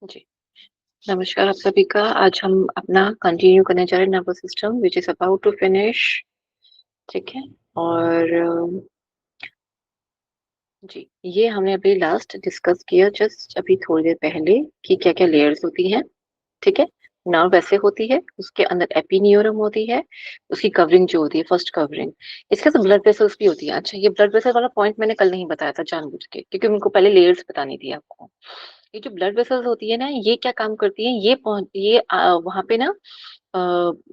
जी, नमस्कार आप सभी का। आज हम अपना कंटिन्यू करने जा रहे हैं nervous system which is about to finish. ठीक है? और जी, ये हमने अभी लास्ट डिस्कस किया जस्ट अभी थोड़ी देर पहले कि क्या-क्या लेयर्स होती हैं, ठीक है? नर्व ऐसे होती है, उसके अंदर एपिन्यूरम होती है, उसकी कवरिंग जो होती है फर्स्ट कवरिंग, इसके साथ ब्लड वेसल्स भी होती है। अच्छा, ये ब्लड वेसल वाला पॉइंट मैंने कल नहीं बताया था जानबूझ के, क्योंकि मेरे को पहले लेयर्स बतानी थी आपको। ये जो ब्लड वेसल्स होती है ना, ये क्या काम करती हैं, वहाँ पे ना अ,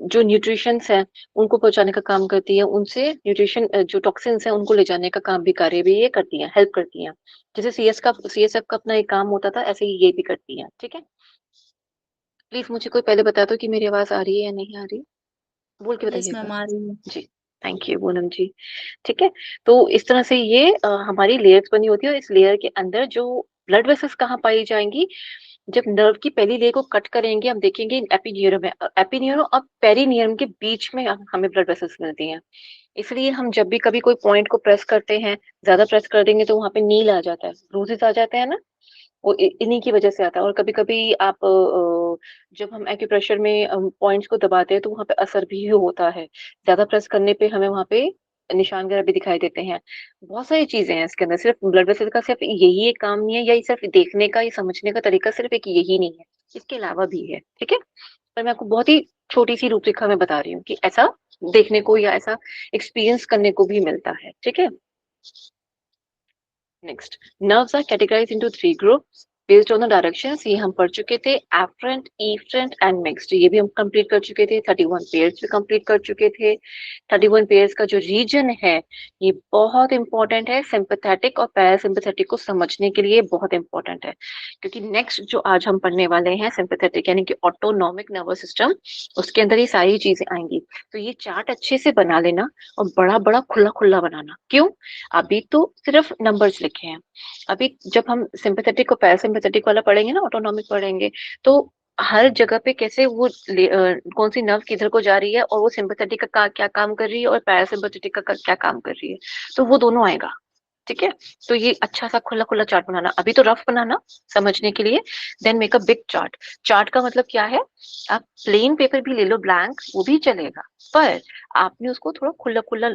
जो न्यूट्रिशंस हैं, उनको पहुँचाने का काम करती है, उनसे जो टॉक्सिन्स हैं, उनको ले जाने का काम भी कार्य भी ये करती हैं, हेल्प करती हैं। जैसे सीएसएफ का अपना एक काम होता था, ऐसे ही ये भी करती हैं, ठीक है? प्लीज़ मुझे कोई पहले बता दो कि मेरी आवाज़ आ रही है या नहीं आ रही? बोल के यस बताइएगा। मैम आ रही है। जी, थैंक यू पूनम जी। ठीक है? तो इस तरह से ये हमारी लेयर्स बनी होती है और इस लेयर के अंदर जो ब्लड वेसल्स कहाँ पाई जाएँगी, जब नर्व की पहली लेयर को कट करेंगे, हम देखेंगे एपिन्यूरम है। एपिन्यूरम और पेरिन्यूरम के बीच में हमें ब्लड वेसल्स मिलती हैं। इसलिए हम जब भी कभी कोई पॉइंट को प्रेस करते हैं, ज़्यादा प्रेस कर देंगे तो वहाँ पे नील आ जाता है, ब्रूसेस आ जाते हैं ना, वो इन्हीं की वजह से आता है। और कभी-कभी जब हम एक्यूप्रेशर में पॉइंट्स को दबाते हैं तो वहाँ पे असर भी होता है। ज़्यादा प्रेस करने पे हमें वहाँ पे निशान वगैरह भी दिखाई देते हैं। बहुत सारी चीज़ें हैं इसके अंदर, सिर्फ ब्लड वेसल का सिर्फ यही एक काम नहीं है, या ये सिर्फ देखने का, ये समझने का तरीका सिर्फ एक यही नहीं है, इसके अलावा भी है, ठीक है? पर मैं आपको बहुत ही छोटी-सी रूपरेखा में बता रही हूँ कि ऐसा देखने को या ऐसा एक्सपीरियंस करने को भी मिलता है, ठीक है? Next, nerves are categorised into 3 groups based on the directions. ये हम पढ़ चुके थे, एफरेंट, इफरेंट एंड मिक्स्ड। ये भी हम कंप्लीट कर चुके थे। 31 पेयर्स भी कंप्लीट कर चुके थे। 31 पेयर्स का जो रीजन है, ये बहुत इंपॉर्टेंट है। सिंपैथेटिक और पैरासिम्पैथेटिक को समझने के लिए बहुत इंपॉर्टेंट है, क्योंकि नेक्स्ट जो आज हम पढ़ने वाले हैं सिंपैथेटिक यानी कि ऑटोनॉमिक नर्वस सिस्टम, उसके अंदर ये सारी चीजें आएंगी। तो ये चार्ट अच्छे से बना लेना और बड़ा बड़ा खुला खुला बनाना। क्यों? अभी तो सिर्फ नंबर्स लिखे हैं। अभी जब हम सिंपैथेटिक और पैरासिम्पैथेटिक वाला पढ़ेंगे ना, ऑटोनॉमिक पढ़ेंगे, तो हर जगह पे कैसे कौन सी नर्व किधर को जा रही है और वो सिंपैथेटिक का क्या काम कर रही है और पैरासिम्पैथेटिक का क्या काम कर रही है, तो वो दोनों आएगा। ठीक है? तो ये अच्छा सा खुला खुला चार्ट बनाना, अभी तो रफ बनाना समझने के लिए, then make a big chart. Chart का मतलब क्या है? आप प्लेन पेपर भी ले लो, ब्लैंक, वो भी चलेगा, पर आपने उसको थोड़ा खुला खुला,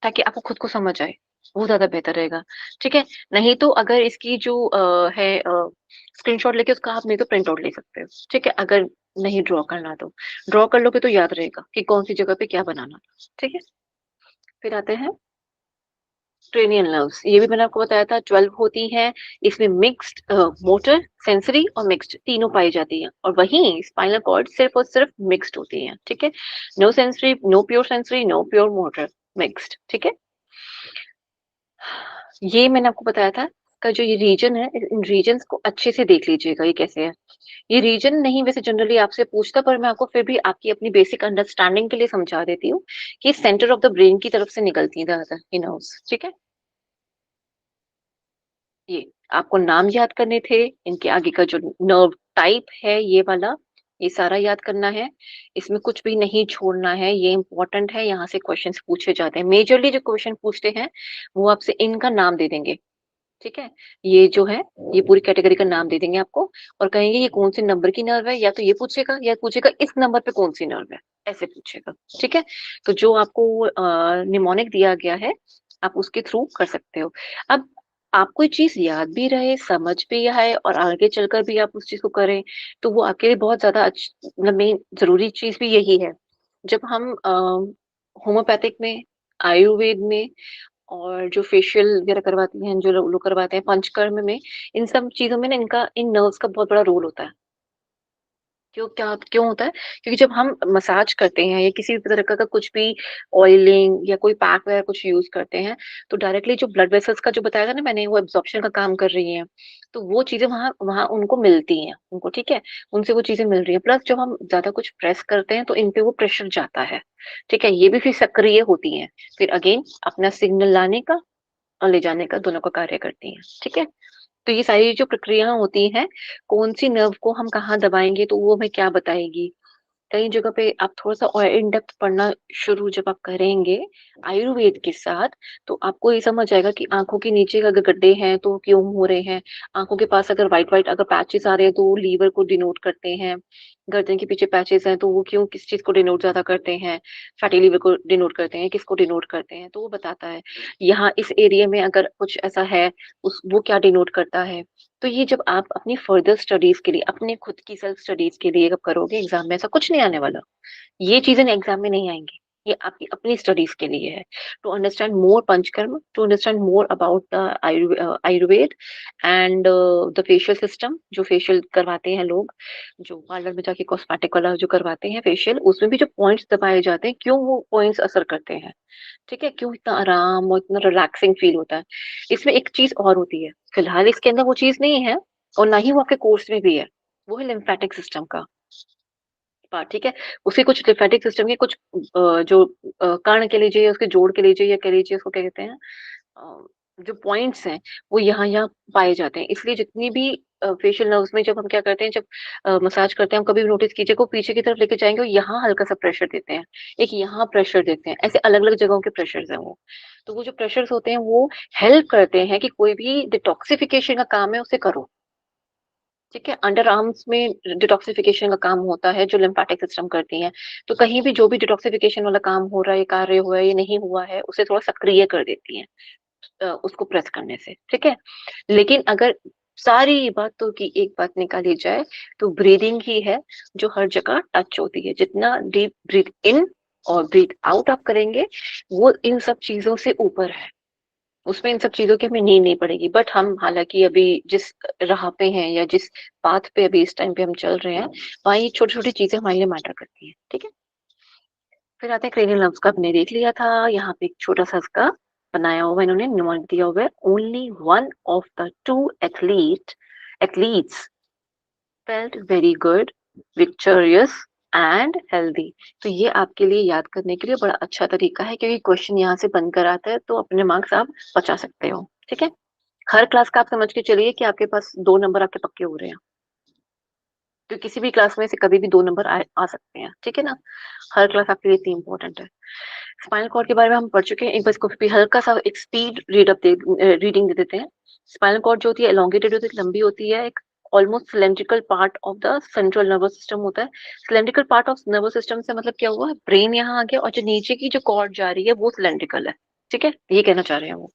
ताकि आपको खुद को समझ आए, वो ज़्यादा बेहतर रहेगा, ठीक है? नहीं तो अगर इसकी जो है स्क्रीनशॉट लेके उसका आप नहीं तो प्रिंट आउट ले सकते हो, ठीक है? अगर नहीं ड्रॉ करना तो, ड्रॉ कर लोगे तो याद रहेगा कि कौन सी जगह पे क्या बनाना, ठीक है? फिर आते हैं क्रेनियल नर्व्स, ये भी मैंने आपको बताया था 12 होती हैं। इसमें मिक्स्ड मोटर, सेंसरी और मिक्स्ड तीनों पाई जाती हैं, और वहीं स्पाइनल कॉर्ड सिर्फ और सिर्फ मिक्स्ड होती हैं, ठीक है? No sensory, no pure sensory, no pure motor, mixed, ठीक है? ये मैंने आपको बताया था का जो ये रीजन है, इन रीजन्स को अच्छे से देख लीजिएगा ये कैसे है। ये रीजन नहीं वैसे जनरली आपसे पूछता, पर मैं आपको फिर भी आपकी अपनी बेसिक अंडरस्टैंडिंग के लिए समझा देती हूँ कि सेंटर ऑफ द ब्रेन की तरफ से निकलती है ज्यादातर ये नर्व्स, ठीक है? ये आपको नाम याद करने थे, इनके आगे का जो नर्व टाइप है ये वाला, ये सारा याद करना है। इसमें कुछ भी नहीं छोड़ना है, ये इंपॉर्टेंट है, यहाँ से क्वेश्चंस पूछे जाते हैं। मेजरली जो क्वेश्चन पूछते हैं वो आपसे इनका नाम दे देंगे, ठीक है? ये जो है, ये पूरी कैटेगरी का नाम दे देंगे आपको और कहेंगे ये कौन से नंबर की नर्व है, या तो ये पूछेगा या पूछेगा इस नंबर पे कौन सी नर्व है, ऐसे पूछेगा, ठीक है? तो जो आपको निमोनिक दिया गया है, आप उसके थ्रू कर सकते हो। अब आपको ये चीज याद भी रहे, समझ भी आए और आगे चलकर भी आप उस चीज को करें, तो वो आपके लिए बहुत ज्यादा मतलब मेन जरूरी चीज भी यही है। जब हम होम्योपैथिक में, आयुर्वेद में और जो फेशियल वगैरह करवाती हैं, जो लोग करवाते हैं पंचकर्म में, इन सब चीज़ों में ना इनका, इन नर्व्स का बहुत बड़ा रोल होता है। क्यों होता है? क्योंकि जब हम मसाज करते हैं या किसी भी तरह का कुछ भी ऑयलिंग या कोई पैक वगैरह कुछ यूज़ करते हैं, तो डायरेक्टली जो ब्लड वेसल्स का जो बताया था ना मैंने, वो एब्ज़ॉर्प्शन का काम कर रही हैं। तो वो चीज़ें वहाँ वहाँ उनको मिलती हैं, उनको, ठीक है? उनसे वो चीज़ें मिल रही हैं। प्लस जब हम ज़्यादा कुछ प्रेस करते हैं तो इन पे वो प्रेशर जाता है, ठीक है? ये भी फिर सक्रिय होती हैं। फिर अगेन अपना सिग्नल लाने का और ले जाने का, दोनों का कार्य करती हैं, ठीक है? तो ये सारी जो प्रक्रिया होती हैं, कौन सी नर्व को हम कहाँ दबाएँगे तो वो हमें क्या बताएगी, कई जगह पे आप थोड़ा-सा और इन डेप्थ पढ़ना शुरू जब आप करेंगे आयुर्वेद के साथ, तो आपको ये समझ आएगा कि आँखों के नीचे अगर गड्ढे हैं, तो क्यों हो रहे हैं? आँखों के पास अगर व्हाइट-व्हाइट अगर पैचेज़ आ रहे हैं, तो वो लीवर को डिनोट करते हैं। गर्दन के पीछे पैचेज़ हैं, तो वो क्यों किस चीज़ को डिनोट ज़्यादा करते हैं? फैटी लिवर को डिनोट करते हैं, किसको डिनोट करते हैं? तो वो बताता है। यहाँ इस एरिया में अगर कुछ ऐसा है, उस वो क्या डिनोट करता है? तो ये जब आप अपनी फर्दर स्टडीज़ के लिए, अपने खुद की सेल्फ स्टडीज़ के लिए जब करोगे एग्ज़ाम में ऐसा कुछ नहीं आने वाला। ये चीज़ें एग्ज़ाम में नहीं आएँगी। ये आपकी अपनी स्टडीज़ के लिए है। To understand more panchakarma, to understand more about the Ayurveda and the facial system जो फेशियल करवाते हैं लोग, जो पार्लर में जाके कॉस्मेटिक वाला जो करवाते हैं फेशियल, उसमें भी जो पॉइंट्स दबाए जाते हैं, क्यों वो पॉइंट्स असर करते हैं, ठीक है? क्यों इतना आराम और इतना रिलैक्सिंग फ़ील होता है। इसमें एक चीज़ और होती है, फिलहाल इसके अंदर वो चीज़ नहीं है और ना ही वो आपके कोर्स में भी है। वो है लिम्फेटिक सिस्टम का पार्ट, ठीक है? उसके कुछ लिम्फेटिक सिस्टम के कुछ जो कण कह लीजिए, उसके जोड़ कह लीजिए या कह लीजिए उसको क्या कहते हैं अ, जो पॉइंट्स हैं, वो यहाँ-यहाँ पाए जाते हैं। इसलिए जितनी भी फेशियल नर्व्स में जब हम क्या करते हैं, जब मसाज करते हैं, हम कभी भी नोटिस कीजिएगा वो पीछे की तरफ लेके जाएँगे और यहाँ हल्का-सा प्रेशर देते हैं। एक यहाँ प्रेशर देते हैं, ऐसे अलग-अलग जगहों के प्रेशर्स हैं वो। तो वो जो प्रेशर्स होते हैं, वो हेल्प करते हैं कि कोई भी डिटॉक्सिफिकेशन का काम है, उसे करो। ठीक है, अंडर आर्म्स में डिटॉक्सिफिकेशन का काम होता है जो लिम्फेटिक सिस्टम करती हैं। तो कहीं भी जो भी डिटॉक्सिफिकेशन वाला काम हो रहा है, कार्य हुआ है या नहीं हुआ है, उसे थोड़ा सक्रिय कर देती हैं उसको प्रेस करने से, ठीक है? लेकिन अगर सारी बातों की एक बात निकाली जाए, तो ब्रीदिंग ही है जो हर जगह टच होती है। जितना डीप ब्रीथ इन और ब्रीथ आउट आप करेंगे, वो इन सब चीज़ों से ऊपर है। उसमें इन सब चीज़ों की हमें नीड नहीं पड़ेगी। बट हम हालाँकि अभी जिस राह पे हैं या जिस पाथ पे अभी इस टाइम पे हम चल रहे हैं, वहाँ ये छोटी-छोटी चीज़ें हमारे लिए मैटर करती हैं, ठीक है? फिर आते हैं क्रेनियल नर्व्स का हमने देख लिया था, यहाँ पे एक छोटा-सा इसका बनाया हुआ इन्होंने न्यूमेरिक दिया हुआ है, only one of the 2 athletes felt very good, victorious and healthy. तो ये आपके लिए याद करने के लिए बड़ा अच्छा तरीका है क्योंकि क्वेश्चन यहाँ से बनकर आता है तो अपने मार्क्स आप बचा सकते हो, ठीक है? हर क्लास का आप समझ के चलिए कि आपके पास 2 नंबर आपके पक्के हो रहे हैं। तो किसी भी क्लास में से कभी भी 2 नंबर आ सकते हैं, ठीक है ना? हर क्लास आपके लिए इतनी इम्पोर्टेंट है। स्पाइनल कॉर्ड के बारे में हम पढ़ चुके हैं, एक बार इसको भी हल्का-सा एक स्पीड रीडिंग दे देते हैं। स्पाइनल कॉर्ड जो होती है एलोंगेटेड होती है, लंबी होती है, एक almost cylindrical part of the central nervous system होता है। Cylindrical part of nervous system से मतलब क्या हुआ? ब्रेन यहाँ आ गया और जो नीचे की जो कॉर्ड जा रही है वो सिलिंड्रिकल है, ठीक है? ये कहना चाह रहे हैं वो।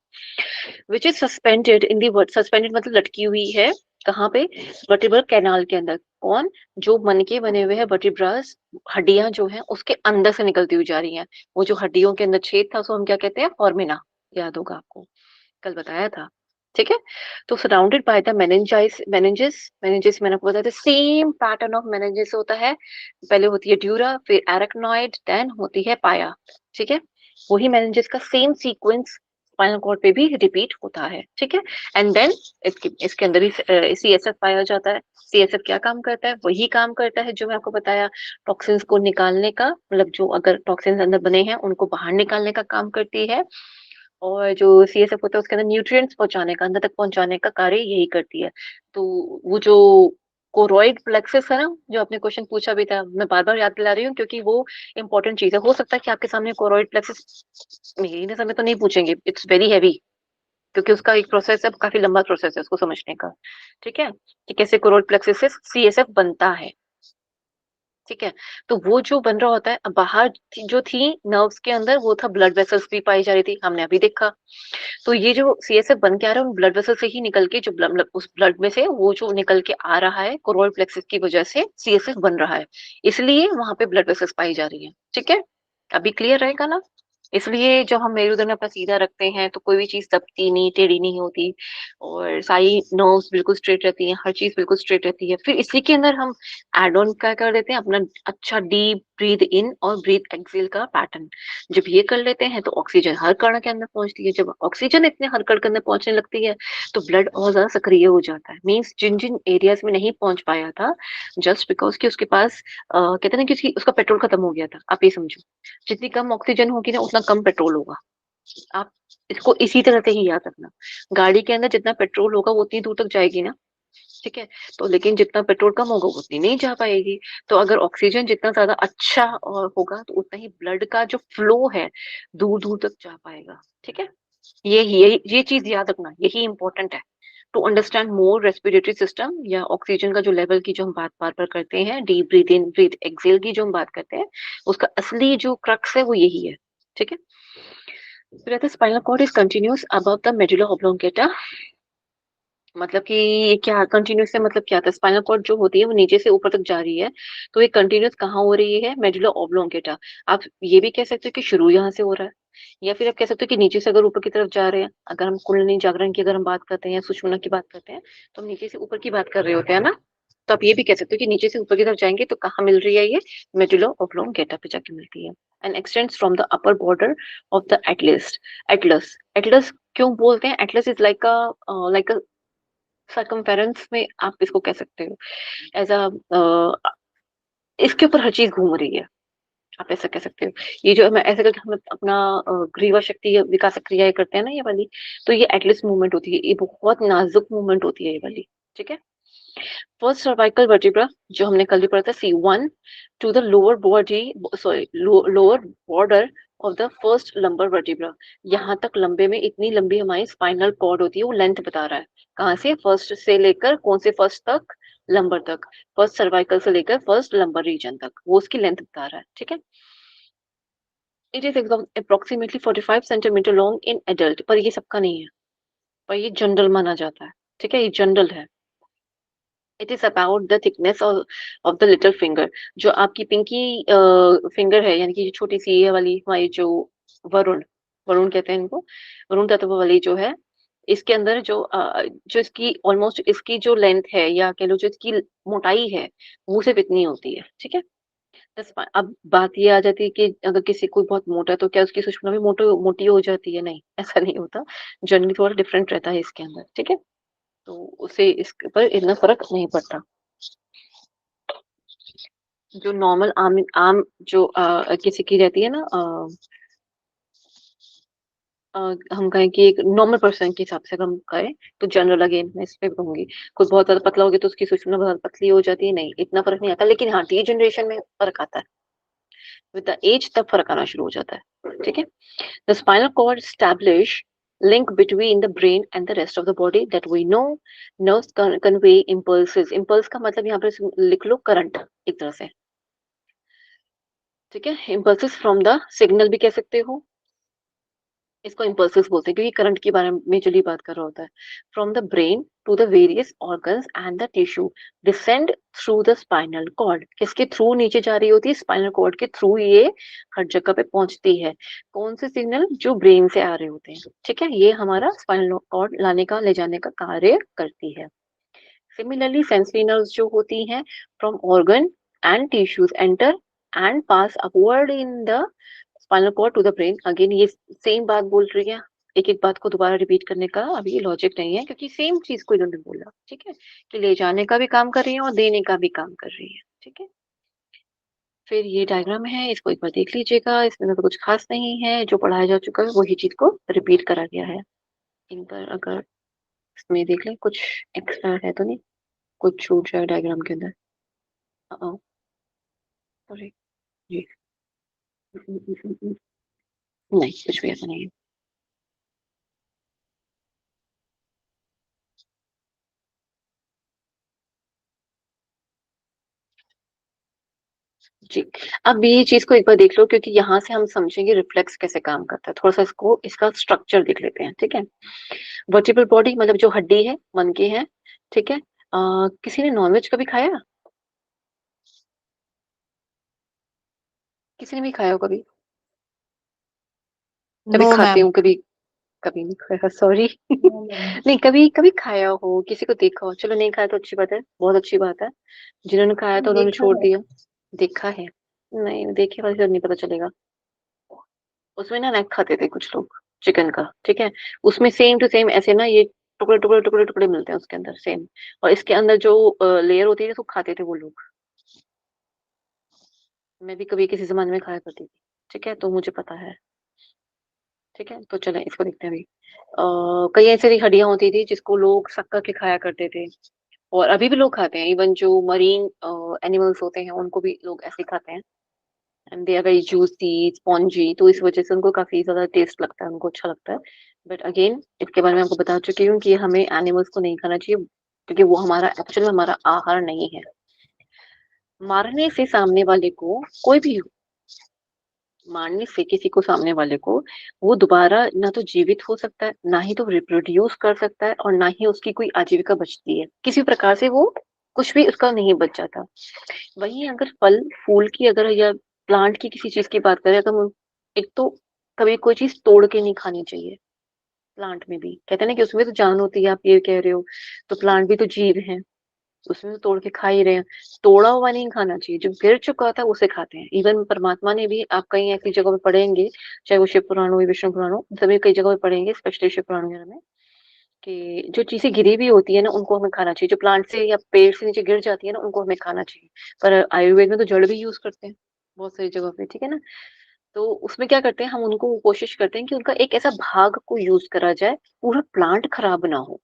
Which is suspended in the vert suspended मतलब लटकी हुई है, कहाँ पे? वर्टेब्रल कैनाल के अंदर। कौन? जो मन के बने हुए हैं वर्टेब्रास हड्डियाँ जो हैं उसके अंदर से निकलती हुई जा रही हैं। वो जो हड्डियों के अंदर छेद था उसको हम क्या कहते हैं? फोरामिना, याद होगा आपको, कल बताया था। ठीक है? तो सराउंडेड बाय द मेनिंजेस मैंने आपको बताया था सेम पैटर्न ऑफ मेनिंजेस होता है। पहले होती है ड्यूरा, फिर एराक्नॉइड, देन होती है पाया। ठीक है? वही मेनिंजेस का सेम सीक्वेंस स्पाइनल कॉर्ड पे भी रिपीट होता है। ठीक है? एंड देन इसके इसके अंदर ही सीएसएफ पाया जाता है। सीएसएफ क्या काम करता है? वही काम करता है जो मैं आपको बताया, टॉक्सिन्स को निकालने का, मतलब जो अगर टॉक्सिन्स अंदर बने हैं उनको बाहर निकालने का काम करती है। और जो सीएसएफ होता है उसके अंदर न्यूट्रिएंट्स पहुँचाने का, अंदर तक पहुँचाने का कार्य यही करती है। तो वो जो कोरॉइड प्लेक्सस है ना, जो आपने क्वेश्चन पूछा भी था, मैं बार-बार याद दिला रही हूँ क्योंकि वो इम्पोर्टेंट चीज़ है। हो सकता है कि आपके सामने कोरॉइड प्लेक्सस मेरी नज़र में तो नहीं पूछेंगे, इट्स वेरी हेवी क्योंकि उसका एक प्रोसेस है, काफ़ी लंबा प्रोसेस है उसको समझने का। ठीक है? कि कैसे कोरॉइड प्लेक्सस से सीएसएफ बनता है। ठीक है? तो वो जो बन रहा होता है, बाहर जो थी नर्व्स के अंदर वो था ब्लड वेसल्स भी पाई जा रही थी, हमने अभी देखा। तो ये जो सीएसएफ बन के आ रहा है, उन ब्लड वेसल से ही निकल के जो मतलब उस ब्लड में से वो जो निकल के आ रहा है, कोरोनल प्लेक्सस की वजह से सीएसएफ बन रहा है। इसलिए वहाँ पे ब्लड वेसल्स पाई जा रही है। ठीक है? अभी क्लियर रहेगा ना? इसलिए जब हम मेरुदंड अपना सीधा रखते हैं, तो कोई भी चीज़ दबती नहीं, टेढ़ी नहीं होती और सारी नर्व्स बिल्कुल स्ट्रेट रहती हैं, हर चीज़ बिल्कुल स्ट्रेट रहती है। फिर इसी के अंदर हम ऐड ऑन क्या कर देते हैं, अपना अच्छा डीप ब्रीथ इन और ब्रीथ एक्सहेल का पैटर्न। जब ये कर लेते हैं, तो ऑक्सीजन हर कण के अंदर पहुँचती है। जब ऑक्सीजन इतने हर कण के अंदर पहुँचने लगती है, तो ब्लड और ज़्यादा सक्रिय हो जाता है। मीन्स जिन-जिन एरियाज़ में नहीं पहुँच पाया था, जस्ट बिकॉज़ कि उसके पास कहते हैं ना कि उसका पेट्रोल खत्म हो गया था। आप ये समझो। जितनी कम ऑक्सीजन होगी ना उतना कम पेट्रोल होगा। आप इसको इसी तरह से ही याद रखना। गाड़ी के अंदर जितना पेट्रोल होगा वो उतनी दूर तक जाएगी ना, ठीक है। तो लेकिन जितना पेट्रोल कम होगा उतनी नहीं जा पाएगी। तो अगर ऑक्सीजन जितना ज्यादा अच्छा होगा तो उतना ही ब्लड का जो फ्लो है दूर दूर तक जा पाएगा। ठीक है। ये चीज याद रखना, यही इंपॉर्टेंट है to understand more respiratory system या ऑक्सीजन का जो लेवल की जो हम बात बार बार करते हैं, डीप ब्रीथ इन ब्रीथ एक्सेल की जो हम बात करते हैं, उसका असली जो क्रक्स है वो यही है। ठीक है। फिर आता है spinal cord is continuous above the medulla oblongata. मतलब कि ये क्या कंटिन्यूस से मतलब क्या आता है, स्पाइनल कॉर्ड जो होती है वो नीचे से ऊपर तक जा रही है, तो ये कंटिन्यूस कहाँ हो रही है, मेडुला ऑब्लोंगेटा। आप ये भी कह सकते हो कि शुरू यहाँ से हो रहा है, या फिर आप कह सकते हो कि नीचे से अगर ऊपर की तरफ जा रहे हैं, अगर हम कुंडलिनी जागरण की अगर हम बात करते हैं या सुषुम्ना की बात करते हैं, तो हम नीचे से ऊपर की बात कर रहे होते हैं ना। तो आप ये भी कह सकते हो कि नीचे से ऊपर की तरफ जाएंगे तो कहाँ मिल रही है ये, मेडुला ऑब्लोंगेटा पे जाके मिलती है। And extends from the upper border of the Atlas. Atlas Atlas क्यों बोलते हैं, Atlas is like a circumference में आप इसको कह सकते हो, एज अ इसके ऊपर हर चीज घूम रही है, आप ऐसा कह सकते हो। ये जो हम ऐसे करके हम अपना ग्रीवा शक्ति या विकास क्रियाएं करते हैं ना ये वाली, तो ये एटलस मूवमेंट होती है, ये बहुत नाजुक मूवमेंट होती है ये वाली। ठीक है। फर्स्ट सर्वाइकल वर्टिब्रा जो हमने कल भी पढ़ा था, C1 to the lower body, sorry lower border of the first lumbar vertebra. यहाँ तक लंबे में इतनी लंबी हमारी स्पाइनल कॉर्ड होती है, वो लेंथ बता रहा है कहाँ से, फर्स्ट से लेकर कौन से फर्स्ट तक, लंबर तक। फर्स्ट सर्वाइकल से लेकर फर्स्ट लंबर रीजन तक वो उसकी लेंथ बता रहा है। ठीक है। It is approximately 45 centimetre long in adult, पर ये सबका नहीं है, पर ये जनरल माना जाता है। ठीक है, ये जनरल है। It is about the thickness of the little finger. जो आपकी पिंकी फिंगर है, यानी कि जो छोटी सी ये वाली हमारी जो वरुण, वरुण कहते हैं इनको, वरुण तत्व वाली जो है, इसके अंदर जो जो इसकी ऑलमोस्ट इसकी जो लेंथ है या कह लो जो इसकी मोटाई है, वो सिर्फ इतनी होती है। ठीक है। अब बात ये आ जाती है कि अगर किसी कोई बहुत मोटा है तो क्या उसकी सुषमा भी मोटी हो जाती है, नहीं ऐसा नहीं होता। जनरली थोड़ा डिफरेंट रहता है इसके अंदर। ठीक है। तो उसे इसके पर इतना फर्क नहीं पड़ता। जो नॉर्मल आम आम जो किसी की रहती है ना, हम कहें कि एक नॉर्मल पर्सन के हिसाब से अगर हम कहें, तो जनरल अगेन मैं इस पे कहूंगी, कोई बहुत ज्यादा पतला हो गया तो उसकी सुषमा बहुत पतली हो जाती है, नहीं इतना फर्क नहीं आता, लेकिन हाँ टी जनरेशन में फर्क आता है, विद द एज तब फर्क आना शुरू हो जाता है। ठीक है। The spinal cord establish link between the brain and the rest of the body that we know. Nerves convey impulses. Impulse का मतलब यहाँ पर लिख लो करंट एक तरह से। ठीक है। इम्पल्सिस फ्रॉम द सिग्नल भी कह सकते हो, इसको इम्पल्सिस बोलते हैं क्योंकि करंट के बारे में मेजरली बात कर रहा होता है। From the brain to the various organs and the tissue descend through the spinal cord. किसके थ्रू नीचे जा रही होती है, स्पाइनल कॉर्ड के थ्रू ये हर जगह पे पहुंचती है। कौन से सिग्नल, जो ब्रेन से आ रहे होते हैं। ठीक है, ये हमारा स्पाइनल कॉर्ड लाने का ले जाने का कार्य करती है। सिमिलरली सेंसरी नर्व्स जो होती हैं from organ and tissues enter and pass upward in the spinal cord to the brain. Again ये सेम बात बोल रही है, एक एक बात को दोबारा रिपीट करने का अभी लॉजिक नहीं है, क्योंकि सेम चीज को इन्होंने बोला। ठीक है, कि ले जाने का भी काम कर रही है और देने का भी काम कर रही है। ठीक है। फिर ये डायग्राम है, इसको एक बार देख लीजिएगा, इसमें तो कुछ खास नहीं है, जो पढ़ाया जा चुका है वही चीज को रिपीट करा गया है। इन पर अगर इसमें देख लें कुछ एक्स्ट्रा है तो नहीं, कुछ छूट जाए डायग्राम के अंदर। सॉरी जी। नहीं, कुछ भी ऐसा नहीं है। जी। अब ये चीज को एक बार देख लो, क्योंकि यहाँ से हम समझेंगे रिफ्लेक्स कैसे काम करता है। थोड़ा सा इसको इसका स्ट्रक्चर देख लेते हैं। ठीक है। वर्टिब्रल बॉडी मतलब जो हड्डी है, मन की है। ठीक है। किसी ने नॉनवेज कभी खाया, किसी ने भी खाया हो कभी, कभी नो खाते मैम। हो कभी, कभी नहीं खाया, सॉरी नो मैम। नहीं, कभी कभी खाया हो, किसी को देखा हो, चलो नहीं खाया तो अच्छी बात है, बहुत अच्छी बात है। जिन्होंने खाया था उन्होंने देखा छोड़ है। दिया। देखा है, नहीं देखे वाले से नहीं पता चलेगा। उसमें ना नेक खाते थे कुछ लोग, चिकन का। ठीक है। उसमें सेम टू सेम ऐसे ना ये टुकड़े टुकड़े टुकड़े टुकड़े मिलते हैं उसके अंदर सेम, और इसके अंदर जो लेयर होती है तो खाते थे वो लोग। मैं भी कभी किसी जमाने में खाया करती थी। ठीक है, तो मुझे पता है। ठीक है, तो चलें इसको देखते हैं अभी। कई ऐसी हड्डियां होती थी जिसको लोग सक के खाया करते थे। और अभी भी लोग खाते हैं, इवन जो मरीन एनिमल्स होते हैं उनको भी लोग ऐसे खाते हैं। And they are very juicy spongy, तो इस वजह से उनको काफी ज्यादा टेस्ट लगता है, उनको अच्छा लगता है। बट अगेन इसके बारे में आपको बता चुकी हूँ कि हमें एनिमल्स को नहीं खाना चाहिए, क्योंकि वो हमारा एक्चुअल हमारा आहार नहीं है। मारने से सामने वाले को, कोई भी हो, मारने से किसी को, सामने वाले को, वो दोबारा ना तो जीवित हो सकता है, ना ही तो रिप्रोड्यूस कर सकता है, और ना ही उसकी कोई आजीविका बचती है, किसी प्रकार से वो कुछ भी उसका नहीं बच जाता। वहीं अगर फल फूल की, अगर या प्लांट की किसी चीज की बात करें, तो हम एक तो कभी कोई चीज तोड़ के नहीं खानी चाहिए। प्लांट में भी कहते हैं ना कि उसमें तो जान होती है, आप ये कह रहे हो, तो प्लांट भी तो जीव है, उसमें तो तोड़ के खा ही रहे हैं। तोड़ा हुआ नहीं खाना चाहिए, जो गिर चुका था उसे खाते हैं। इवन परमात्मा ने भी, आप कहीं ऐसी जगह पे पढ़ेंगे, चाहे वो शिव पुराण हो या विष्णु पुराण हो, सभी कई जगह पे पढ़ेंगे, स्पेशली शिव पुराण वगैरह में, कि जो चीजें गिरी हुई होती है ना उनको हमें खाना चाहिए, जो प्लांट से या पेड़ से नीचे गिर जाती है ना उनको हमें खाना चाहिए। पर आयुर्वेद में तो जड़ भी यूज करते हैं बहुत सारी जगह पे, ठीक है ना। तो उसमें क्या करते हैं, हम उनको कोशिश करते हैं कि उनका एक ऐसा भाग को यूज करा जाए, पूरा प्लांट खराब ना हो,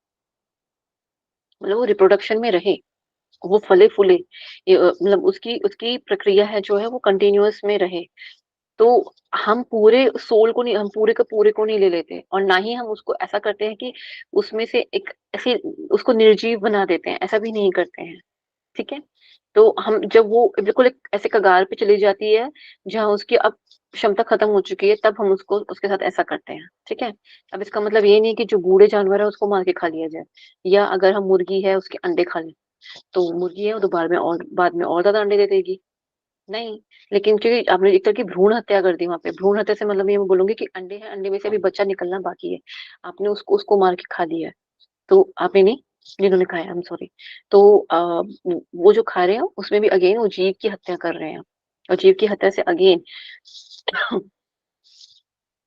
मतलब वो रिप्रोडक्शन में रहे, वो फले फूले, मतलब उसकी उसकी प्रक्रिया है जो है वो कंटिन्यूअस में रहे। तो हम पूरे सोल को नहीं, हम पूरे का पूरे को नहीं ले लेते, और ना ही हम उसको ऐसा करते हैं कि उसमें से एक ऐसी उसको निर्जीव बना देते हैं, ऐसा भी नहीं करते हैं, ठीक है। तो हम जब वो बिल्कुल एक ऐसे कगार पे चली जाती है जहां उसकी अब क्षमता खत्म हो चुकी है, तब हम उसको उसके साथ ऐसा करते हैं, ठीक है। अब इसका मतलब ये नहीं है कि जो बूढ़े जानवर है उसको मार के खा लिया जाए, या अगर हम मुर्गी है उसके अंडे खा लें, तो मुर्गी है वो तो बाद में और ज्यादा अंडे दे देगी, नहीं। लेकिन क्योंकि आपने एक तरह की भ्रूण हत्या कर दी वहां पे, भ्रूण हत्या से मतलब ये मैं बोलूंगी कि अंडे हैं, अंडे में से अभी बच्चा निकलना बाकी है, आपने उसको उसको मार के खा लिया है। तो आपने नहीं, जिन्होंने खाया, आई एम सॉरी। तो वो जो खा रहे हैं उसमें भी अगेन वो जीव की हत्या कर रहे हैं, और जीव की हत्या से अगेन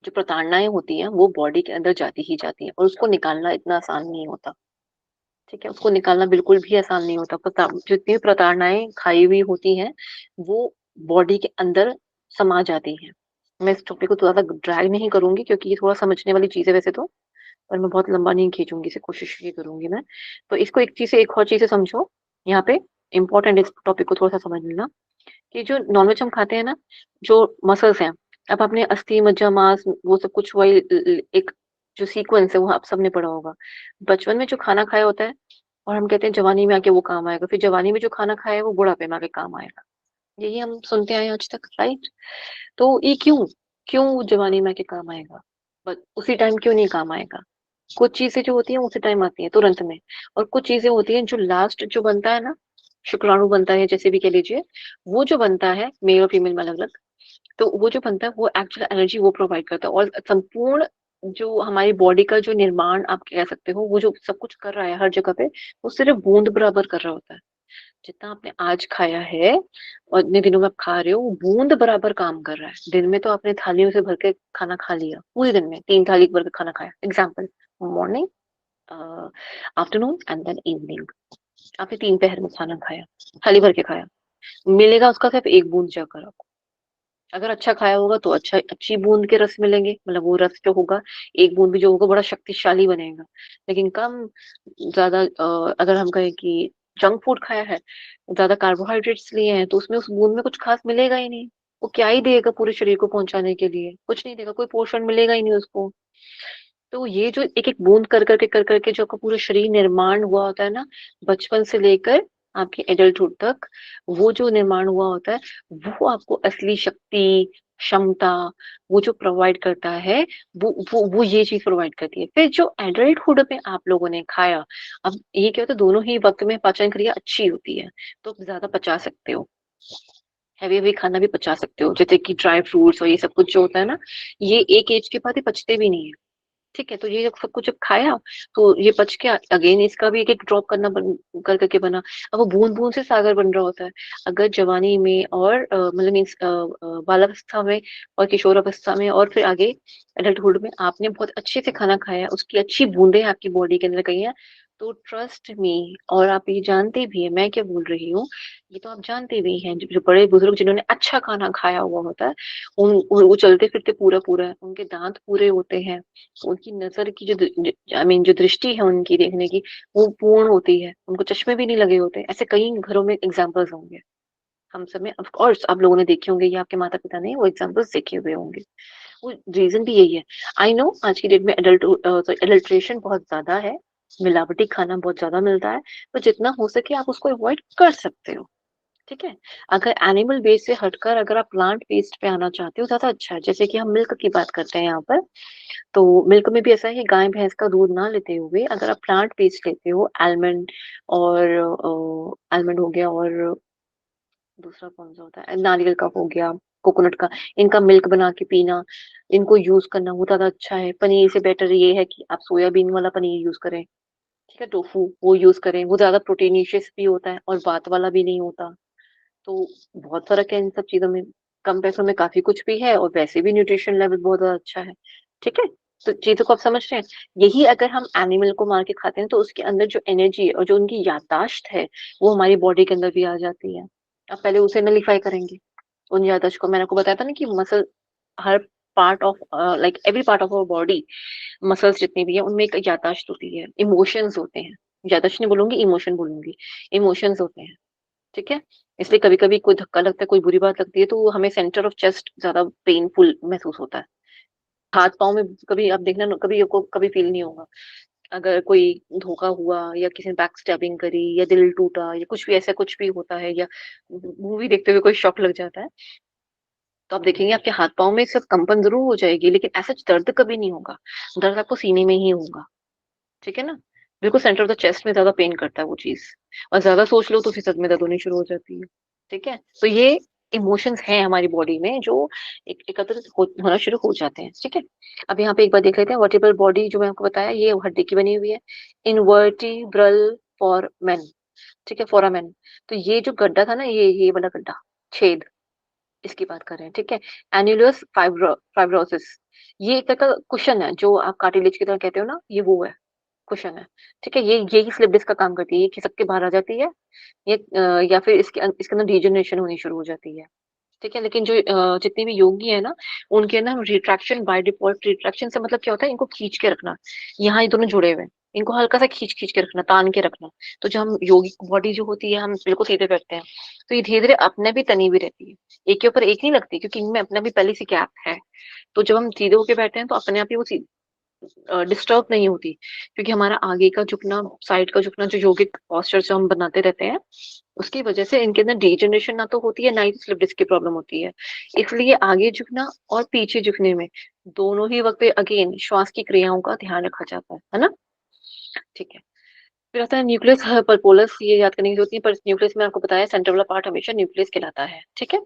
जो प्रताड़नाएं होती हैं वो बॉडी के अंदर जाती ही जाती हैं, और उसको निकालना इतना आसान नहीं होता, ठीक है। उसको निकालना बिल्कुल भी आसान नहीं होता। जितनी भी प्रताड़नाएं खाई हुई होती हैं वो बॉडी के अंदर समा जाती हैं। मैं इस टॉपिक को ज्यादा ड्रैग नहीं करूंगी, क्योंकि ये थोड़ा समझने वाली चीज है वैसे तो, पर मैं बहुत लंबा नहीं खींचूंगी इसे, कोशिश ये करूंगी मैं। तो इसको एक चीज से एक और चीज से समझो यहाँ पे, इंपॉर्टेंट इस टॉपिक को थोड़ा सा समझ लेना, कि जो नॉनवेज हम खाते हैं ना, जो मसल्स हैं, अब आपने अस्थि मज्जा मांस वो सब कुछ, वही एक जो सीक्वेंस है वो आप सबने पढ़ा होगा। बचपन में जो खाना खाया होता है, और हम कहते हैं जवानी में आके वो काम आएगा, फिर जवानी में जो खाना खाया है वो बुढ़ापे में आके काम आएगा, यही हम सुनते आए हैं आज तक, राइट। तो ये क्यों, क्यों जवानी में आके काम आएगा, बस उसी टाइम क्यों नहीं काम आएगा। कुछ चीजें जो होती हैं उसी टाइम आती हैं तुरंत में, और कुछ चीजें होती हैं जो लास्ट जो बनता है ना, शुक्राणु बनता है, जैसे भी कह लीजिए, वो जो बनता है मेल और फीमेल में अलग अलग, तो वो जो बनता है वो एक्चुअल एनर्जी वो प्रोवाइड करता है, और संपूर्ण जो हमारी बॉडी का जो निर्माण आप कह सकते हो, वो जो सब कुछ कर रहा है हर जगह पे, वो सिर्फ बूंद बराबर कर रहा होता है। जितना आपने आज खाया है और इतने दिनों में आप खा रहे हो, वो बूंद बराबर काम कर रहा है। दिन में तो आपने थालियों से भर के खाना खा लिया, पूरे दिन में 3 थाली भर के खाना खाया, example, morning, afternoon and then evening, आपने 3 पहर में खाना खाया, थाली भर के खाया, मिलेगा उसका सिर्फ एक बूंद जाकर आपको। अगर अच्छा खाया होगा तो अच्छा, अच्छी बूंद के रस मिलेंगे, मतलब वो रस जो होगा, एक बूंद भी जो होगा बड़ा शक्तिशाली बनेगा। लेकिन कम ज्यादा अगर हम कहें कि जंक फूड खाया है, ज्यादा कार्बोहाइड्रेट्स लिए हैं, तो उसमें उस बूंद में कुछ खास मिलेगा ही नहीं। वो क्या ही देगा पूरे शरीर को पहुंचाने के लिए, कुछ नहीं देगा, कोई पोषण मिलेगा ही नहीं उसको। तो ये जो एक एक बूंद कर करके जो आपका पूरा शरीर निर्माण हुआ होता है ना, बचपन से लेकर आपकी एडल्टहुड तक, वो जो निर्माण हुआ होता है, वो आपको असली शक्ति, क्षमता, वो जो प्रोवाइड करता है, वो ये चीज प्रोवाइड करती है। फिर जो एडल्टहुड में आप लोगों ने खाया, अब ये क्या होता है, दोनों ही वक्त में पाचन क्रिया अच्छी होती है, तो आप ज्यादा पचा सकते हो, हैवी हैवी खाना भी पचा सकते हो, जैसे कि ड्राई फ्रूट्स और ये सब कुछ जो होता है ना, ये एक एज के बाद ये पचते भी नहीं है, ठीक है। तो ये जब सब कुछ जब खाया, तो ये पच के अगेन इसका भी एक एक ड्रॉप कर करके बना। अब वो बूंद बूंद से सागर बन रहा होता है। अगर जवानी में और मतलब मीन्स बालावस्था में और किशोर अवस्था में और फिर आगे एडल्टहुड में आपने बहुत अच्छे से खाना खाया है, उसकी अच्छी बूंदें आपकी बॉडी के अंदर गई हैं, तो ट्रस्ट मी, और आप ये जानते भी है मैं क्या बोल रही हूँ, ये तो आप जानते भी हैं, जो बड़े बुजुर्ग जिन्होंने अच्छा खाना खाया हुआ होता है, वो चलते फिरते पूरा पूरा है, उनके दांत पूरे होते हैं, उनकी नजर की जो आई मीन जो दृष्टि है उनकी देखने की, वो पूर्ण होती है, उनको चश्मे भी नहीं लगे होते। ऐसे कई घरों में एग्जाम्पल्स होंगे, हम सब में ऑफ कोर्स आप लोगों ने देखे होंगे, या आपके माता पिता ने वो एग्जाम्पल्स देखे हुए होंगे। वो रीजन भी यही है। आई नो आज की डेट में एडल्ट्रेशन बहुत ज्यादा है, मिलावटी खाना बहुत ज्यादा मिलता है, तो जितना हो सके आप उसको अवॉइड कर सकते हो। ठीक है, अगर एनिमल बेस से हटकर अगर आप प्लांट बेस्ड पे आना चाहते हो ज्यादा अच्छा है। जैसे कि हम मिल्क की बात करते हैं यहाँ पर, तो मिल्क में भी ऐसा है कि गाय भैंस का दूध ना लेते हुए अगर आप प्लांट बेस्ड लेते हो, आलमंड और आलमंड हो गया, और दूसरा कौन सा होता है, नारियल का हो गया, कोकोनट का, इनका मिल्क बना के पीना, इनको यूज करना वो ज्यादा अच्छा है। पनीर से बेटर ये है कि आप सोयाबीन वाला पनीर यूज करें। ठीक है, टोफू वो यूज करें, वो ज्यादा प्रोटीनिशियस भी होता है और बात वाला भी नहीं होता। तो बहुत फर्क है इन सब चीजों में। कम पैसों में काफी कुछ भी है, और वैसे भी न्यूट्रिशन लेवल बहुत ज्यादा अच्छा है। ठीक है, तो चीजों को आप समझ रहे हैं। यही अगर हम एनिमल को मार के खाते हैं तो उसके अंदर जो एनर्जी है और जो उनकी याददाश्त है वो हमारी बॉडी के अंदर भी आ जाती है। आप पहले उसे नलीफाई करेंगे, उन याददाश्त को। मैंने आपको बताया था ना कि muscle, her part of like every part of our body, muscles जितनी भी है उनमें एक याददाश्त होती है, इमोशंस होते हैं। याददाश्त नहीं बोलूंगी, इमोशन बोलूंगी। इमोशंस होते हैं। ठीक है, इसलिए कभी कभी कोई धक्का लगता है, कोई बुरी बात लगती है, तो हमें सेंटर ऑफ चेस्ट ज्यादा पेनफुल महसूस होता है। हाथ पाँव में कभी आप देखना, कभी आपको कभी फील नहीं होगा। अगर कोई धोखा हुआ, या किसी ने बैक स्टैबिंग करी, या दिल टूटा, या कुछ भी ऐसा कुछ भी होता है, या मूवी देखते हुए कोई शॉक लग जाता है, तो आप देखेंगे आपके हाथ पाँव में सिर्फ कंपन जरूर हो जाएगी, लेकिन ऐसा दर्द कभी नहीं होगा। दर्द आपको सीने में ही होगा। ठीक है ना, बिल्कुल सेंटर ऑफ द चेस्ट में ज्यादा पेन करता है वो चीज। और ज्यादा सोच लो तो फिर सर में दर्द होनी शुरू हो जाती है। ठीक है, तो ये इमोशंस हैं हमारी बॉडी में जो एकत्रित होना शुरू हो जाते हैं। ठीक है, अब यहाँ पे एक बार देख लेते हैं। वर्टिब्रल बॉडी जो मैं आपको बताया, ये हड्डी की बनी हुई है। इनवर्टिब्रल फोरामेन, ठीक है, फोरामेन। तो ये जो गड्ढा था ना, ये वाला गड्ढा, छेद, इसकी बात कर रहे हैं। ठीक है, एन्युलस फाइब्रोसिस, ये एक तरह का कुशन है, जो आप कार्टिलेज की तरह कहते हो ना, ये वो है, कुशन है। ठीक है, ये यही स्लिप डिस्क का काम करती है, ये खिसक के बाहर आ जाती है। ये या फिर इसके अंदर डिजेनरेशन होनी शुरू हो जाती है। ठीक है, लेकिन जो जितने भी योगी है ना, उनके अंदर रिट्रैक्शन, बाय डिफॉल्ट रिट्रैक्शन से मतलब क्या होता है, इनको खींच के रखना। यहाँ ये दोनों जुड़े हुए हैं, इनको हल्का सा खींच खींच के रखना, तान के रखना। तो जब हम योगी बॉडी जो होती है, हम बिल्कुल सीधे बैठते हैं, तो ये धीरे धीरे अपने भी तनी भी रहती है। एक के ऊपर एक नहीं लगती, क्योंकि इनमें अपना भी पहले से गैप है। तो जब हम सीधे होके बैठते हैं तो अपने आप ही वो डिस्टर्ब नहीं होती, क्योंकि हमारा आगे का झुकना, साइड का झुकना, जो योगिक पोस्चर जो हम बनाते रहते हैं, उसकी वजह से इनके अंदर डिजेनरेशन ना तो होती है, ना ही स्लिप डिस्क की प्रॉब्लम होती है। इसलिए आगे झुकना और पीछे झुकने में दोनों ही वक्त पे अगेन श्वास की क्रियाओं का ध्यान रखा जाता है ना। ठीक है, फिर आता है न्यूक्लियस पल्पोलस, ये याद करने की जरूरत नहीं, पर न्यूक्लियस में आपको बताया सेंटर वाला पार्ट हमेशा न्यूक्लियस कहलाता है। ठीक है,